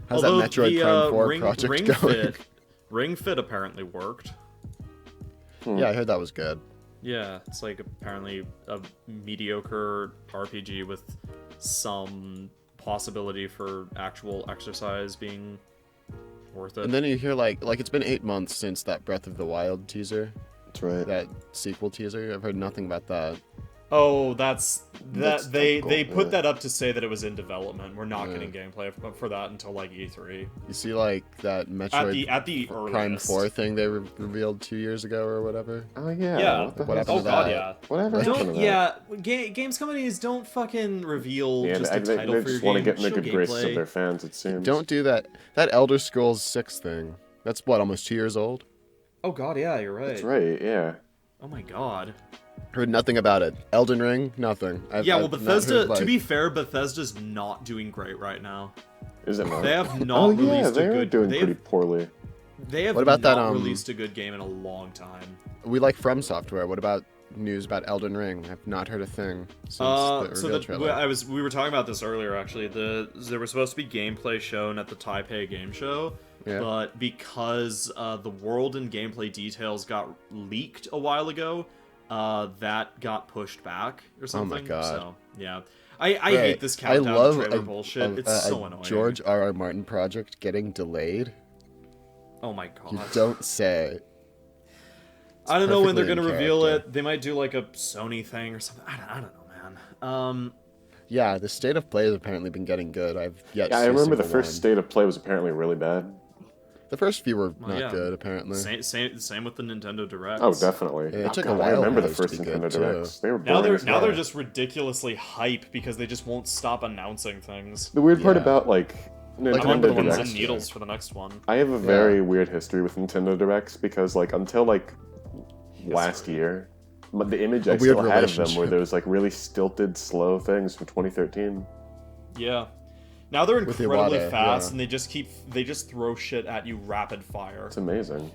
How's Although that Metroid the, Prime 4 Ring, project Ring going? Fit, Ring Fit apparently worked. Yeah, I heard that was good. Yeah, it's like apparently a mediocre RPG with some possibility for actual exercise being worth it. And then you hear like it's been 8 months since that Breath of the Wild teaser, That's right. that sequel teaser. I've heard nothing about that. Oh, that's they typical, put yeah. that up to say that it was in development. We're not getting gameplay for that until like E3. You see like that Metroid At the Prime earliest. 4 thing they revealed 2 years ago or whatever. Oh yeah. Yeah. What the What hell? happened Oh to god, that? yeah. Whatever happened to Don't that? games companies don't fucking reveal Yeah, just a they title for your just want to game. get in the Show good graces gameplay. of their fans, it seems. Don't do that. That Elder Scrolls 6 thing. That's what, almost 2 years old? Oh god, yeah, you're right. That's right, yeah. Oh my god. Heard nothing about it. Elden Ring, nothing. I've Yeah, well, not Bethesda. heard, like- To be fair, Bethesda's not doing great right now. Is it not? They have not Oh yeah, released they a are good. doing they pretty have, poorly. they have What about not that, released a good game in a long time. We like From Software. What about news about Elden Ring? I've not heard a thing since the reveal trailer. We were talking about this earlier. Actually, there was supposed to be gameplay shown at the Taipei Game Show, Yeah. but because the world and gameplay details got leaked a while ago, that got pushed back or something. God. So yeah, I hate this countdown love to trailer a- bullshit. It's so annoying. George R.R. Martin project getting delayed. Oh my god. You don't say. I don't know when they're perfectly gonna in reveal character. it. They might do like a Sony thing or something. I don't know, man. Yeah, the state of play has apparently been getting good. I've yet. Yeah, to I see a remember the single first one. state of play was apparently really bad. The first few were not yeah. good, apparently. Same with the Nintendo Direct. Oh, definitely. Yeah, it took a God, while I remember for the those first to be Nintendo good, too. Directs. They were Now boring as they're hell. just ridiculously hype because they just won't stop announcing things. The weird part Yeah. about like I'm remember on the Nintendo one pins last and Directs. needles for the next one. I have a very weird history with Nintendo Directs because like until like last year, the image I A weird still had of them were relationship. those like really stilted, slow things from 2013. Yeah. Now they're With incredibly Iwata, fast, yeah. and they just throw shit at you rapid fire. It's amazing.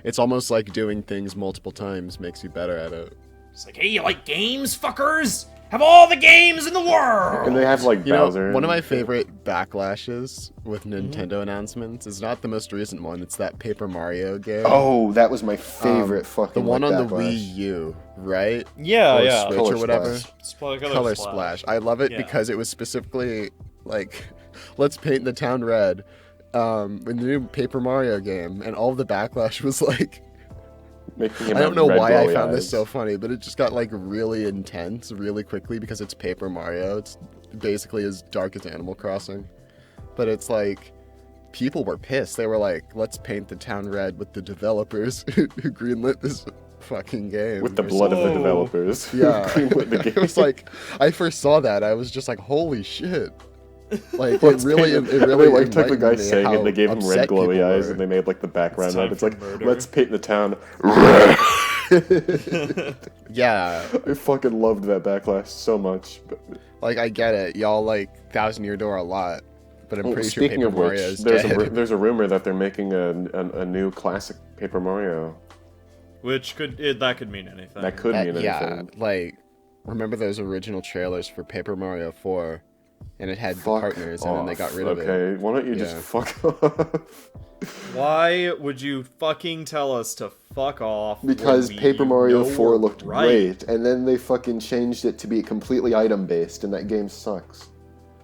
It's almost like doing things multiple times makes you better at it. It's like, hey, you like games, fuckers? Have all the games in the world. And they have like You know, Bowser. one of my and- favorite backlashes with Nintendo announcements is not the most recent one. It's that Paper Mario game. Oh, that was my favorite fucking. the one like, on the backlash. Wii U, right? Yeah, Or yeah. Switch Color or whatever. Splash. Color Splash. I love it Yeah. because it was specifically like, let's paint the town red. In the new Paper Mario game, and all the backlash was like, Making him I don't have know red why I glowy found eyes. this so funny, but it just got like really intense really quickly because it's Paper Mario. It's basically as dark as Animal Crossing. But it's like, people were pissed. They were like, let's paint the town red with the developers who greenlit this fucking game. With the or blood of the Whoa. developers. who Yeah. greenlit the game. It was like, I first saw that, I was just like, holy shit. Like, Let's it really paint took the guy saying it, they gave him red glowy eyes, and they made like the background It's time red. It's for like, murder. let's paint the town red. Yeah, I fucking loved that backlash so much. But, like, I get it. Y'all like Thousand Year Door a lot, but I'm oh, pretty sure speaking Paper of Mario which, is there's dead. there's a rumor that they're making a new classic Paper Mario. Which that could mean anything. That could mean anything. Yeah, like, remember those original trailers for Paper Mario 4? And it had the Fuck partners, and then they got off. rid of it. Okay, why don't you just Yeah. fuck off? Why would you fucking tell us to fuck off? Because when we Paper Mario know 4 we're looked right? great, and then they fucking changed it to be completely item-based, and that game sucks.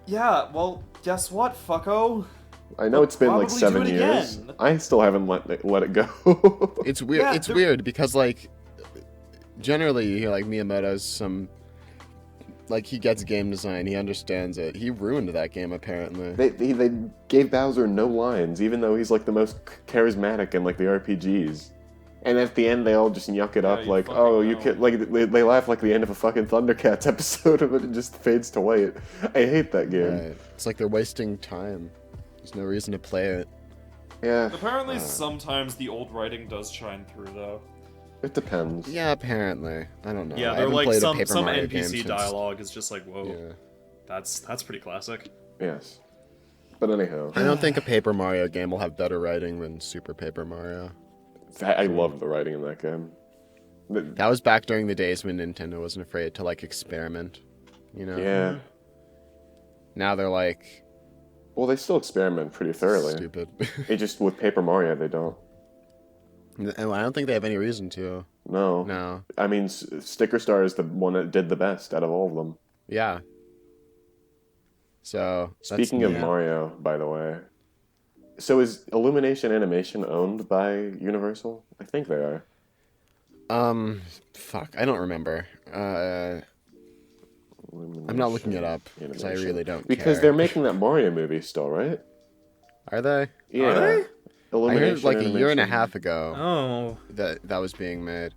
Yeah, well, guess what, fucko? I know We'll it's been like probably 7 do it years. again. I still haven't let it go. It's weird. Yeah, it's the- weird because, like, generally you hear like Miyamoto's some, like, he gets game design, he understands it. He ruined that game apparently. They gave Bowser no lines, even though he's like the most charismatic in like the RPGs. And at the end, they all just yuck it Yeah, up you like, fucking oh, you know. can like they laugh like the end of a fucking Thundercats episode of it. It just fades to white. I hate that game. Right. It's like they're wasting time. There's no reason to play it. Yeah, Apparently, sometimes the old writing does shine through, though. it depends. Yeah, apparently. I don't know. Yeah, I they're haven't like played a some Paper Mario game NPC since- dialogue is just like, whoa, Yeah. that's pretty classic. Yes. But anyhow, I don't think a Paper Mario game will have better writing than Super Paper Mario. I love the writing in that game. That was back during the days when Nintendo wasn't afraid to, like, experiment. You know? Yeah. Now they're like, Well, they still experiment pretty thoroughly. stupid. It just with Paper Mario, they don't. And I don't think they have any reason to. No. No. I mean, Sticker Star is the one that did the best out of all of them. Yeah. So Speaking of Yeah. Mario, by the way, so is Illumination Animation owned by Universal? I think they are. fuck, I don't remember. I'm not looking it up because I Animation. really don't Because care. they're making that Mario movie still, right? Are they? Yeah. Are they? I Illumination heard like a year and a Animation. half ago Oh. that was being made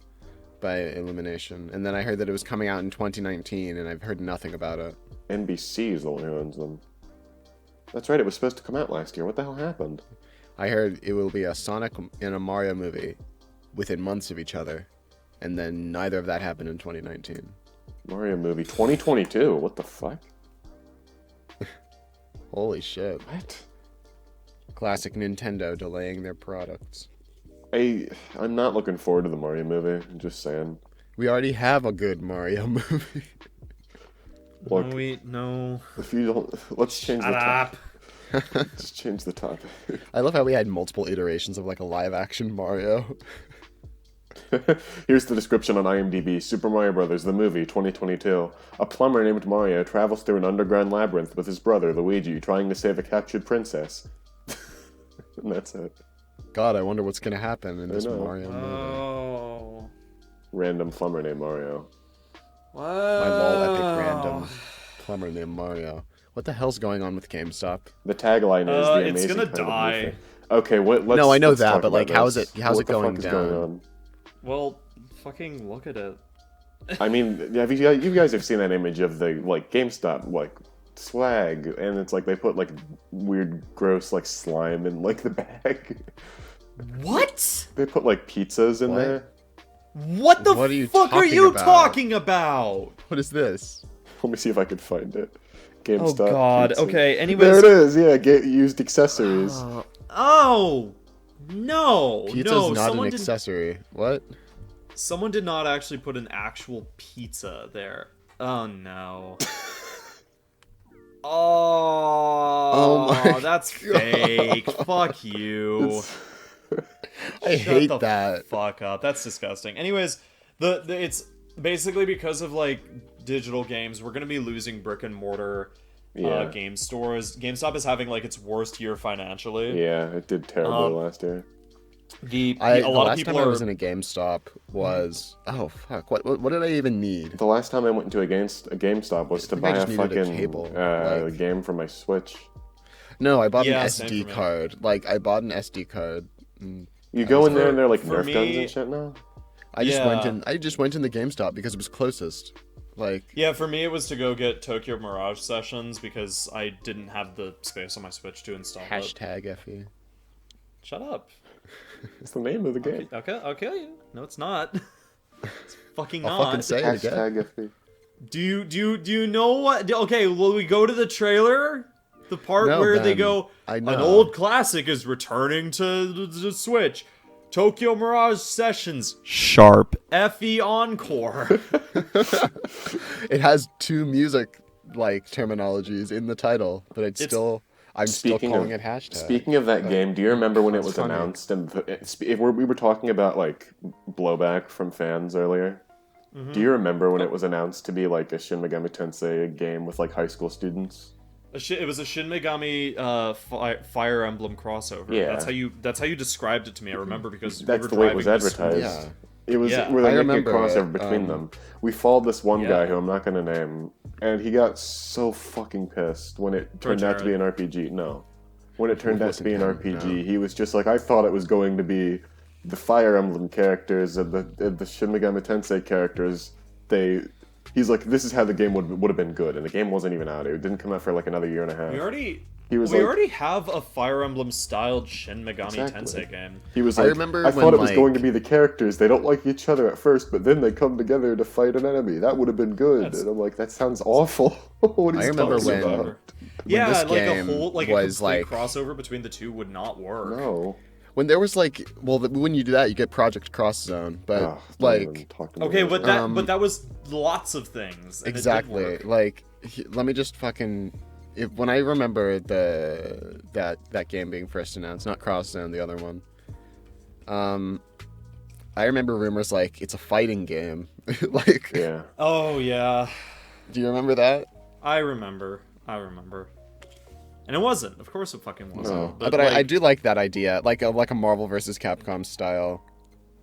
by Illumination, and then I heard that it was coming out in 2019, and I've heard nothing about it. NBC is the one who owns them. That's right, it was supposed to come out last year. What the hell happened? I heard it will be a Sonic and a Mario movie within months of each other, and then neither of that happened in 2019. Mario movie 2022. What the fuck? Holy shit. What? Classic Nintendo delaying their products. I'm not looking forward to the Mario movie. I'm just saying. We already have a good Mario movie. Look, No. if you don't, let's change the Shut topic. up. Let's change the topic. I love how we had multiple iterations of like a live action Mario. Here's the description on IMDb. Super Mario Bros. The movie, 2022. A plumber named Mario travels through an underground labyrinth with his brother, Luigi, trying to save a captured princess. And that's it. God, I wonder what's gonna happen in this know. Mario movie. Oh. Random plumber named Mario. What? My lol epic random plumber named Mario. What the hell's going on with GameStop? The tagline is the It's amazing gonna kind of die. new thing. Okay, what? No, I know let's that, talk but, like, about how's this. how's What it the going fuck is down? on? Well, fucking look at it. I mean, you guys have seen that image of the like GameStop like swag, and it's like they put like weird, gross like slime in like the bag. What? They put like pizzas in What? there. What the What are you fuck are talking you about? talking about? What is this? Let me see if I can find it. Oh GameStop. god. pizza. Okay, anyways. There it is. Yeah, used accessories. Oh. No. Pizza's no, not someone an did, accessory. What? someone did not actually put an actual pizza there. Oh no. Oh, my that's fake. Fuck you. I Shut hate the that. fuck up. That's disgusting. Anyways, the it's basically because of like digital games, we're gonna be losing brick and mortar Yeah. game stores. GameStop is having like its worst year financially. Yeah, it did terribly last year. A The lot of last people time I are. was in a GameStop was what did I even need? The last time I went into a GameStop was to think I buy a just needed a fucking cable, like- game for my Switch. No, I bought Yeah, an same SD for me. card. Like I bought an SD card. You go in there for- and they're like for Nerf guns me- and shit now. I just Yeah. went in the GameStop because it was closest. Like Yeah, for me it was to go get Tokyo Mirage Sessions because I didn't have the space on my Switch to install it. hashtag FE. Shut up. It's the name of the game. Okay, I'll kill you. No, it's not. It's fucking I'll not. fucking say it again. Hashtag FE. Do you know what? Okay, will we go to the trailer? The part No, where they Ben. go, I an know. old classic is returning to the Switch. Tokyo Mirage Sessions. Sharp. FE Encore. It has two music like terminologies in the title, but I'm still calling it hashtag. Speaking of that game, do you remember when it That's was funny. announced? And we were talking about like blowback from fans earlier. Mm-hmm. Do you remember when it was announced to be like a Shin Megami Tensei game with like high school students? It was a Shin Megami Fire Emblem crossover. Yeah. That's how you described it to me. I remember because we That's were the way it was driving to advertised. Yeah. It was Yeah. where they I making a remember crossover it, between them. We followed this one Yeah. guy who I'm not going to name, and he got so fucking pissed when it turned out to be an RPG. No. When it turned out to be an wasn't him, RPG, he was just like, I thought it was going to be the Fire Emblem characters and the Shin Megami Tensei characters. He's like, this is how the game would have been good, and the game wasn't even out. It didn't come out for like another year and a half. We was like- already have a Fire Emblem styled Shin Megami Exactly. Tensei game. He was I like, remember I when, thought it was like- going to be the characters. They don't like each other at first, but then they come together to fight an enemy. That would have been good. That's- And I'm like, that sounds awful. What is I remember talking when- about? Yeah, this like a game whole a was, complete like- crossover between the two would not work. No. When there was like, when you do that, you get Project Cross Zone, but Ugh, don't even like talk to me Okay, about but that was lots of things. And exactly, It did work. like let me just fucking. When I remember that game being first announced, not Cross Zone, the other one. I remember rumors like it's a fighting game. Like, Yeah. Oh yeah, do you remember that? I remember. And it wasn't. Of course it fucking wasn't. No. But I do like that idea, like a Marvel versus Capcom style.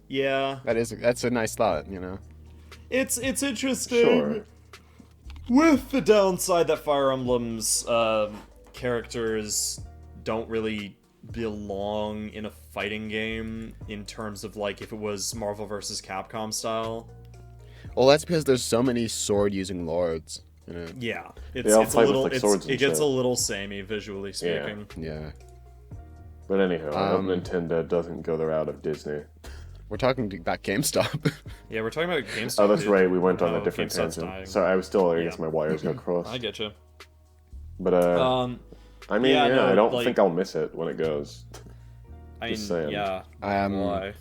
Yeah. That's a nice thought, you know. It's interesting. Sure. With the downside that Fire Emblem's characters don't really belong in a fighting game in terms of like if it was Marvel vs. Capcom style. Well, that's because there's so many sword-using lords. You know? Yeah, They all it's a fight with, little like, swords and it gets shit. a little samey visually speaking. Yeah. But anyhow, I hope Nintendo doesn't go the route of Disney. We're talking about GameStop. Yeah, we're talking about GameStop. Oh, that's dude. right. We went on Oh, a different GameStop's tangent. dying. Sorry, I was still. I guess Yeah. my wires got crossed. I get you. But I mean, yeah, no, I don't like- think I'll miss it when it goes. I mean, Just saying. yeah. Why?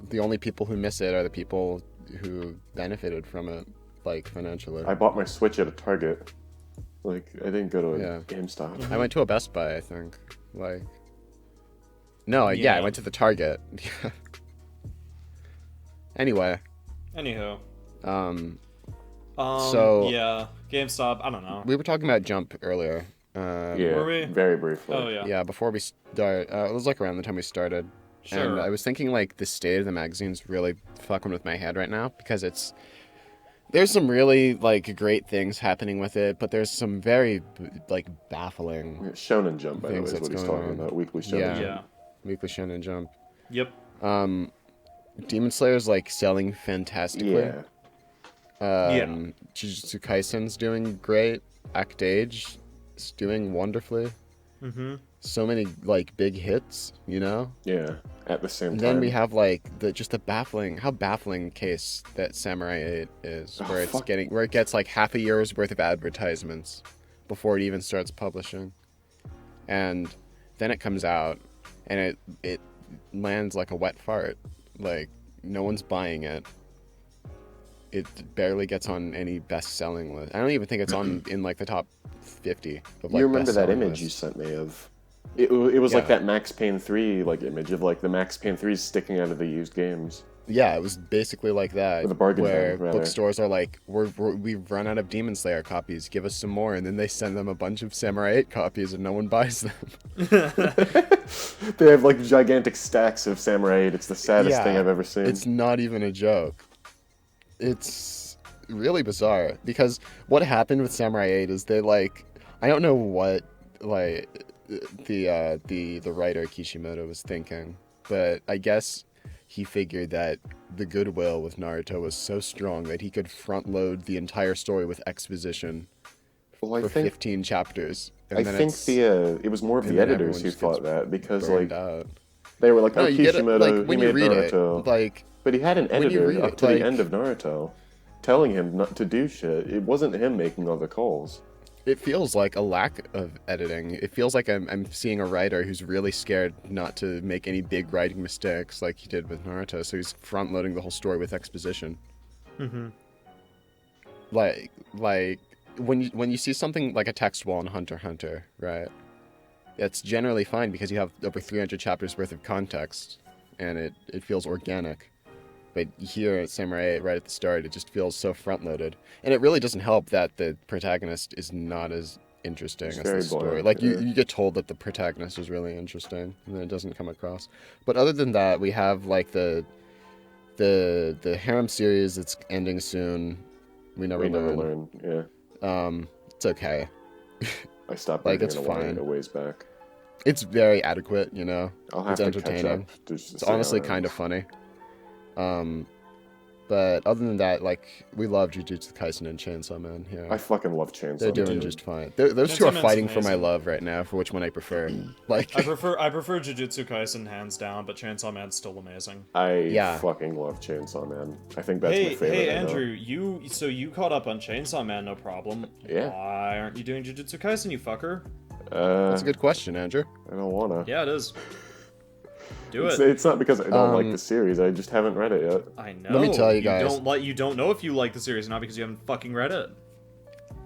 The only people who miss it are the people who benefited from it, like financially. I bought my Switch at a Target. Like, I didn't go to a Yeah. GameStop. I went to a Best Buy, I think. Like, no, yeah, I Yeah. went to the Target. Anyway, Anywho, So- yeah, GameStop. I don't know. we were talking about Jump earlier. Yeah, Were we? very briefly. Oh yeah. Yeah, before we start, it was like around the time we started. Sure. And I was thinking like the state of the magazine's really fucking with my head right now because there's some really like great things happening with it, but there's some very like baffling Shonen Jump, by the way, Things is what that's he's going talking on. about. Weekly Shonen Yeah. Jump. Yeah. Weekly Shonen Jump. Yep. Demon Slayer's like selling fantastically. Yeah. Jujutsu Kaisen's doing great. Act Age is doing wonderfully. Mm-hmm. So many like big hits, you know. Yeah. At the same And time. then we have like the baffling case that Samurai 8 is, Oh, where it's fuck. where it gets like half a year's worth of advertisements before it even starts publishing, and then it comes out and it lands like a wet fart. Like no one's buying it. It barely gets on any best-selling list. I don't even think it's on in like the top 50 of like You remember that best-selling image you lists. sent me of? It was like Yeah. that Max Payne 3 like image of like the Max Payne 3 sticking out of the used games. Yeah, it was basically like that. With a bargain where bin, rather. bookstores are like, we've run out of Demon Slayer copies. Give us some more, and then they send them a bunch of Samurai 8 copies, and no one buys them. They have like gigantic stacks of Samurai 8. It's the saddest Yeah, thing I've ever seen. It's not even a joke. It's really bizarre because what happened with Samurai 8 is they like, I don't know what like the writer Kishimoto was thinking, but I guess he figured that the goodwill with Naruto was so strong that he could front load the entire story with exposition Well, I for think 15 chapters. I think it was more of and the then editors everyone who just thought gets that because burned like out. they were like, No, oh, you get it, Kishimoto, like he when you made read Naruto, it, like but he had an when you editor read up it, to like- the end of Naruto, telling him not to do shit. It wasn't him making all the calls. it feels like a lack of editing. It feels like I'm seeing a writer who's really scared not to make any big writing mistakes like he did with Naruto, so he's front loading the whole story with exposition. Mm-hmm. Like when you see something like a text wall in Hunter x Hunter, right? It's generally fine because you have over 300 chapters worth of context, and it feels organic. But here at Samurai 8, right at the start, it just feels so front-loaded. And it really doesn't help that the protagonist is not as interesting It's as very the story. boring, Like, yeah. you get told that the protagonist is really interesting, and then it doesn't come across. But other than that, we have, like, the harem series that's ending soon. We never learn. Yeah, It's okay. I stopped Like, reading it's it a while fine. a ways back. It's very adequate, you know? I'll have It's to entertaining. catch up. Just to It's see how honestly it kind of ends. funny. But other than that, like, we love Jujutsu Kaisen and Chainsaw Man here. I fucking love Chainsaw. They're doing Man. just fine. Those two Chainsaw are Man's fighting for my amazing. love right now, for which one I prefer. Like, I prefer Jujutsu Kaisen hands down, but Chainsaw Man's still amazing. I fucking love Chainsaw Man. I think that's my Hey, favorite. hey, right now. Andrew, you caught up on Chainsaw Man, no problem. Yeah. Why aren't you doing Jujutsu Kaisen, you fucker? that's a good question, Andrew. I don't wanna. Yeah, it is. Do It's, it. it's not because I don't like the series. I just haven't read it yet. I know. Let me tell you guys. You don't know if you like the series or not because you haven't fucking read it.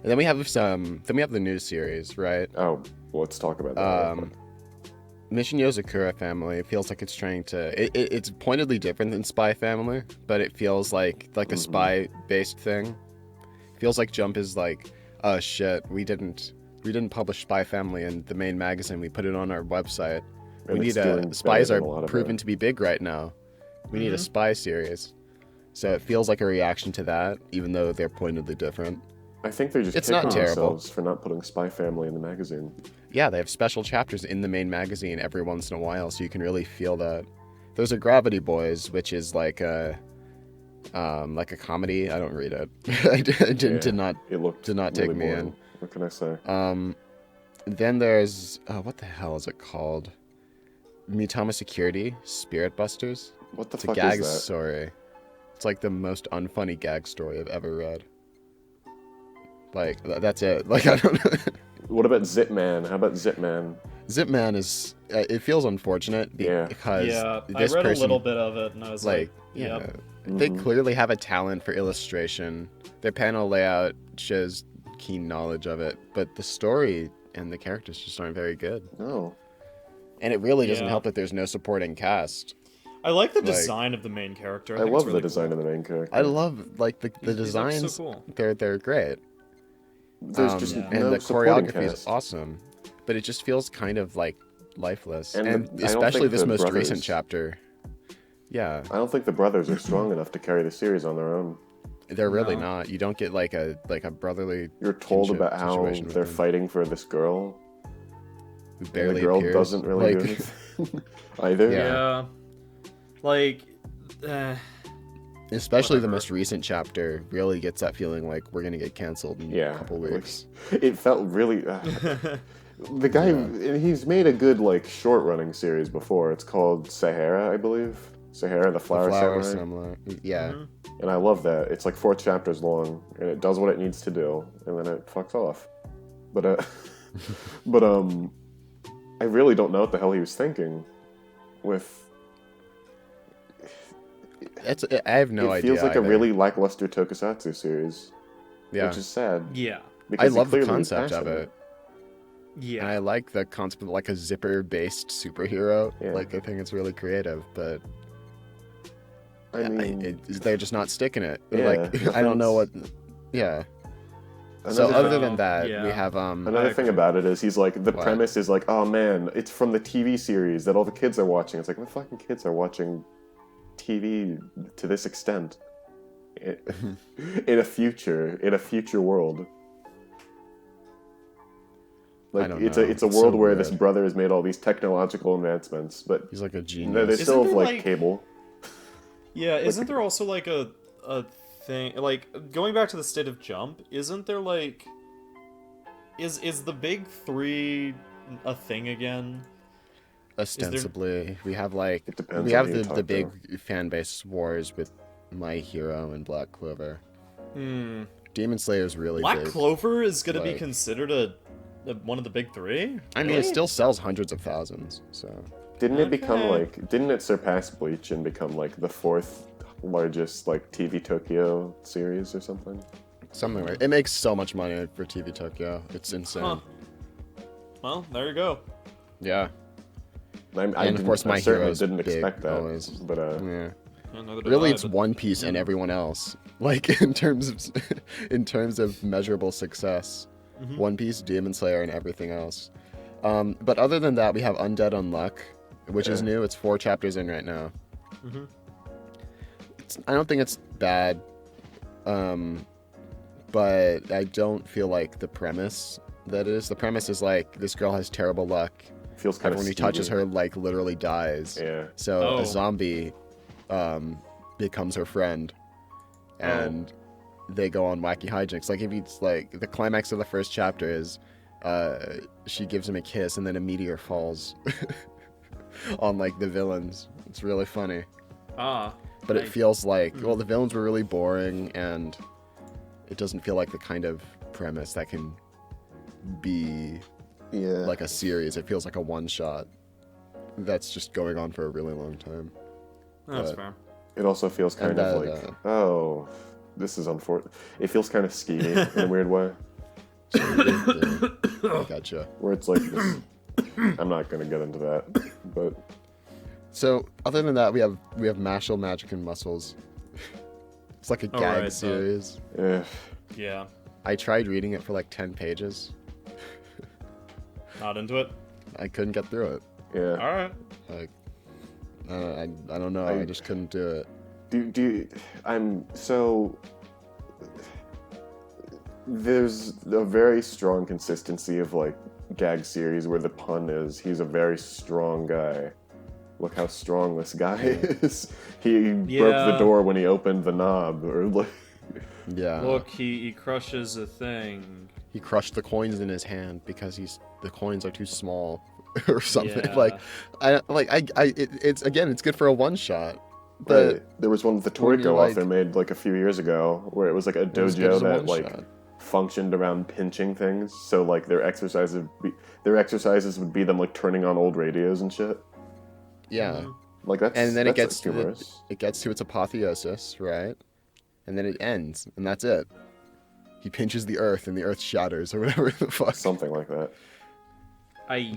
And then we have the new series, right? Oh, well, let's talk about that. Mission Yozakura Family feels like it's trying to. It's pointedly different than Spy Family, but it feels like a spy-based thing. Feels like Jump is like, oh shit, we didn't we didn't publish Spy Family in the main magazine. We put it on our website. And We it's need doing spies better are than a lot of proven it. to be big right now. We need a spy series. So it feels like a reaction to that, even though they're pointedly different. I think they're just It's kicking not terrible. themselves for not putting Spy Family in the magazine. Yeah, they have special chapters in the main magazine every once in a while, so you can really feel that. There's a Gravity Boys, which is like a comedy. I don't read it. Did not It looked did not really take me boring. in. What can I say? Then there's what the hell is it called? Mitama Security Spirit Busters. What the It's a fuck gag is that? story. It's like the most unfunny gag story I've ever read. Like that's it. Like I don't know. What about Zip Man? How about Zip Man? Zip Man is. It feels unfortunate Yeah. because Yeah, I this read person, a little bit of it, and I was like, yeah, yep. they clearly have a talent for illustration. Their panel layout shows keen knowledge of it, but the story and the characters just aren't very good. No. And it really doesn't Yeah. help that there's no supporting cast. I like the design of the main character. I think love it's really the design cool. of the main character. I love like the He's designs. so cool. They're great. There's just Yeah. And no the supporting choreography is cast. awesome, but it just feels kind of like lifeless. And And, I don't especially think this the most brothers- recent chapter. Yeah, I don't think the brothers are strong enough to carry the series on their own. they're really No. not. You don't get like a brotherly. You're told kinship about how situation with they're them. fighting for this girl, Who and barely the girl appears. doesn't really do Like, anything either. Yeah. Yeah. Like, especially the Whatever. most recent chapter really gets that feeling like we're gonna get canceled in Yeah, a couple like- weeks. It felt really. The guy, he's made a good like short running series before. It's called Sahara, I believe. Sahara, the Flower, Samurai. Samurai. Yeah. And I love that. It's like 4 chapters long, and it does what it needs to do, and then it fucks off. But but I really don't know what the hell he was thinking with. I have no it idea. feels like a either. really lackluster tokusatsu series, yeah. which is sad. yeah. Because I he love the clearly is concept of passionate. it. And Yeah. I like the concept of like a zipper-based superhero. Yeah. Like I think it's really creative, but I mean, they're just not sticking it. Yeah, Like I don't know what. Yeah. So another other thing- than that, Yeah. we have Another thing about it is he's like, the What? premise is like, oh man, it's from the TV series that all the kids are watching. It's like, the fucking kids are watching TV to this extent. In a future world. Like, I don't it's know. a It's world so where this weird. brother has made all these technological advancements, but he's like a they genius. still have there, like like- cable. Yeah, isn't there also like a thing like going back to the State of Jump? Isn't there like is the big 3 a thing again? Ostensibly, we have like It depends we on have who you the talk to. big fan base wars with My Hero and Black Clover. Demon Slayer is really Black big. Clover is gonna be like- considered a one of the big 3? I mean, it still sells hundreds of thousands. So Didn't it become Okay. like? Didn't it surpass Bleach and become like the 4th largest like TV Tokyo series or something? something like it makes so much money for TV Tokyo. It's insane. Huh. Well, there you go. Yeah. I And of didn't- course, My I certainly Hero's didn't big, expect that. always. But Yeah. Yeah, neither did Really, I, it's but- One Piece and everyone else. Like in terms of measurable success, One Piece, Demon Slayer, and everything else. But other than that, we have Undead Unluck, which is Yeah. new. It's 4 chapters in right now. I don't think it's bad, but I don't feel like the premise that is. The premise is like this girl has terrible luck. feels kind Everyone of who touches her like literally dies. Yeah. So Oh. a zombie becomes her friend, and they go on wacky hijinks. Like if it's like the climax of the first chapter is she gives him a kiss and then a meteor falls on like the villains. It's really funny, but it Right. feels like well the villains were really boring and it doesn't feel like the kind of premise that can be Yeah. like a series. It feels like a one shot that's just going on for a really long time. That's but- fair. It also feels kind And of that, like, oh, this is unfortunate. It feels kind of skeevy in a weird way, Yeah. Gotcha. where it's like, this, I'm not gonna get into that, but So other than that, we have Mashal, Magic, and Muscles. It's like a Oh, gag right, series. eh, Yeah. I tried reading it for like 10 pages. Not into it? I couldn't get through it. Yeah. Alright. Like, I don't know. I just couldn't do it. There's a very strong consistency of like gag series where the pun is he's a very strong guy. Look how strong this guy is. He broke the door when he opened the knob, or like. Yeah. Look, he crushes a thing. He crushed the coins in his hand because the coins are too small, or something. Yeah. It's good for a one shot. But But there was one that the when you're, Toriko like- author made like a few years ago, where it was like a it was good dojo as a that like one-shot. functioned around pinching things. So like their exercises would be them like turning on old radios and shit. Yeah. Like that's And then that's it gets to humorous. it gets to its apotheosis, right? And then it ends, and that's it. He pinches the earth, and the earth shatters, or whatever the fuck. Something like that.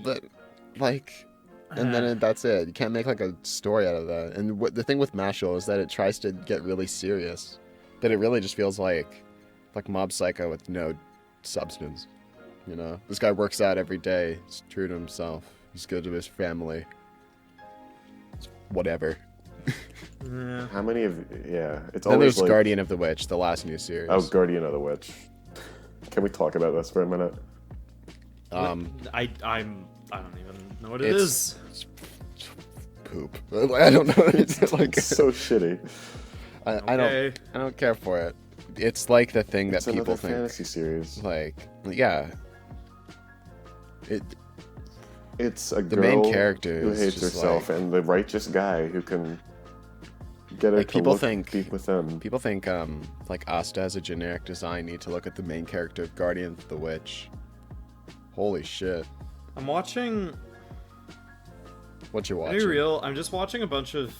But like, and then that's it. You can't make like a story out of that. And the thing with Mashal is that it tries to get really serious, but it really just feels like Mob Psycho with no substance. You know, this guy works out every day. He's true to himself. He's good to his family. Whatever. Yeah. How many of it's Then always there's like, Guardian of the Witch, the last new series. Oh, Guardian of the Witch. Can we talk about this for a minute? I don't even know what it It's- is. Poop. I don't know. It's like It's so shitty. Okay. I don't care for it. It's like the thing that It's people another think. fantasy series. Like, yeah. It's a The girl main character who is hates just herself like- and the righteous guy who can get her Like, to people look think- deep within. People think like Asta as a generic design need to look at the main character of Guardian of the Witch. Holy shit. I'm watching. What you To watching? be real, I'm just watching a bunch of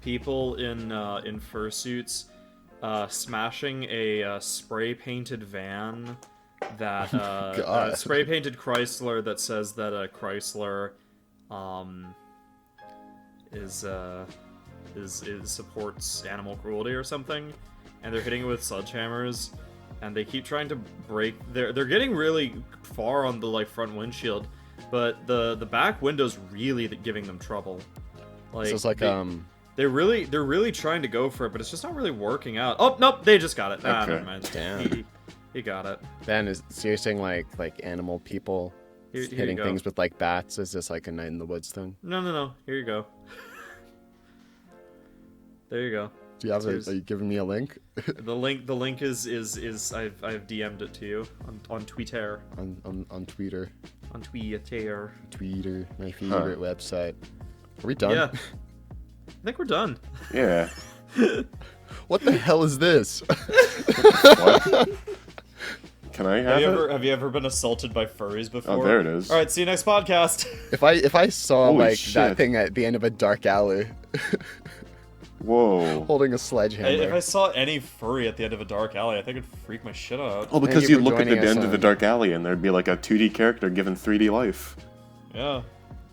people in fursuits smashing a spray painted van that God. spray painted Chrysler that says that Chrysler is supports animal cruelty or something, and they're hitting it with sledgehammers, and they keep trying to break. They're getting really far on the like front windshield, but the back window's really giving them trouble. Like, So it's like they're really trying to go for it, but it's just not really working out. Oh nope, they just got it. Ah, Okay. never mind. Damn. He got it. Ben, so you're saying like animal people Here you hitting go. things with like bats? Is this like a Night in the Woods thing? No. Here you go. There you go. Do you have Cheers. are you giving me a link? The link is I've DM'd it to you on Twitter. on Twitter. On Twitter. Twitter, my favorite website. Are we done? Yeah. I think we're done. Yeah. What the hell is this? What? Can I have it? Have you ever been assaulted by furries before? Oh, there it is. All right, see you next podcast. If I saw Holy like shit. that thing at the end of a dark alley Whoa. holding a sledgehammer. If I saw any furry at the end of a dark alley, I think it'd freak my shit out. Oh, because Thank you you'd for look at the joining us end of the on- dark alley and there'd be like a 2D character given 3D life. Yeah.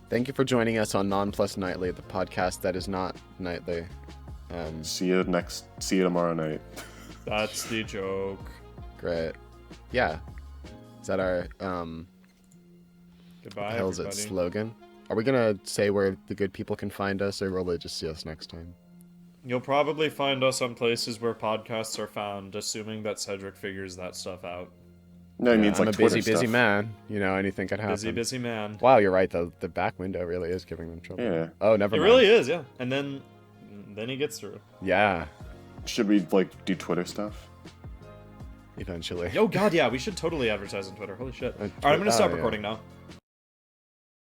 Thank you for joining us on Nonplussed Nightly, the podcast that is not nightly. See you tomorrow night. That's the joke. Great. Yeah. Is that our Goodbye, hell's it everybody. slogan? Are we gonna say where the good people can find us, or will they just see us next time? You'll probably find us on places where podcasts are found, assuming that Cedric figures that stuff out. No, he means I'm like a Twitter busy stuff. man. You know, anything could happen. Busy man. Wow, you're right. The back window really is giving them trouble. Yeah. Oh, never It mind. really is, yeah. And then he gets through. Yeah. Should we like do Twitter stuff? Eventually. Oh god, yeah, we should totally advertise on Twitter. Holy shit. All right, I'm gonna Oh, stop yeah. recording now.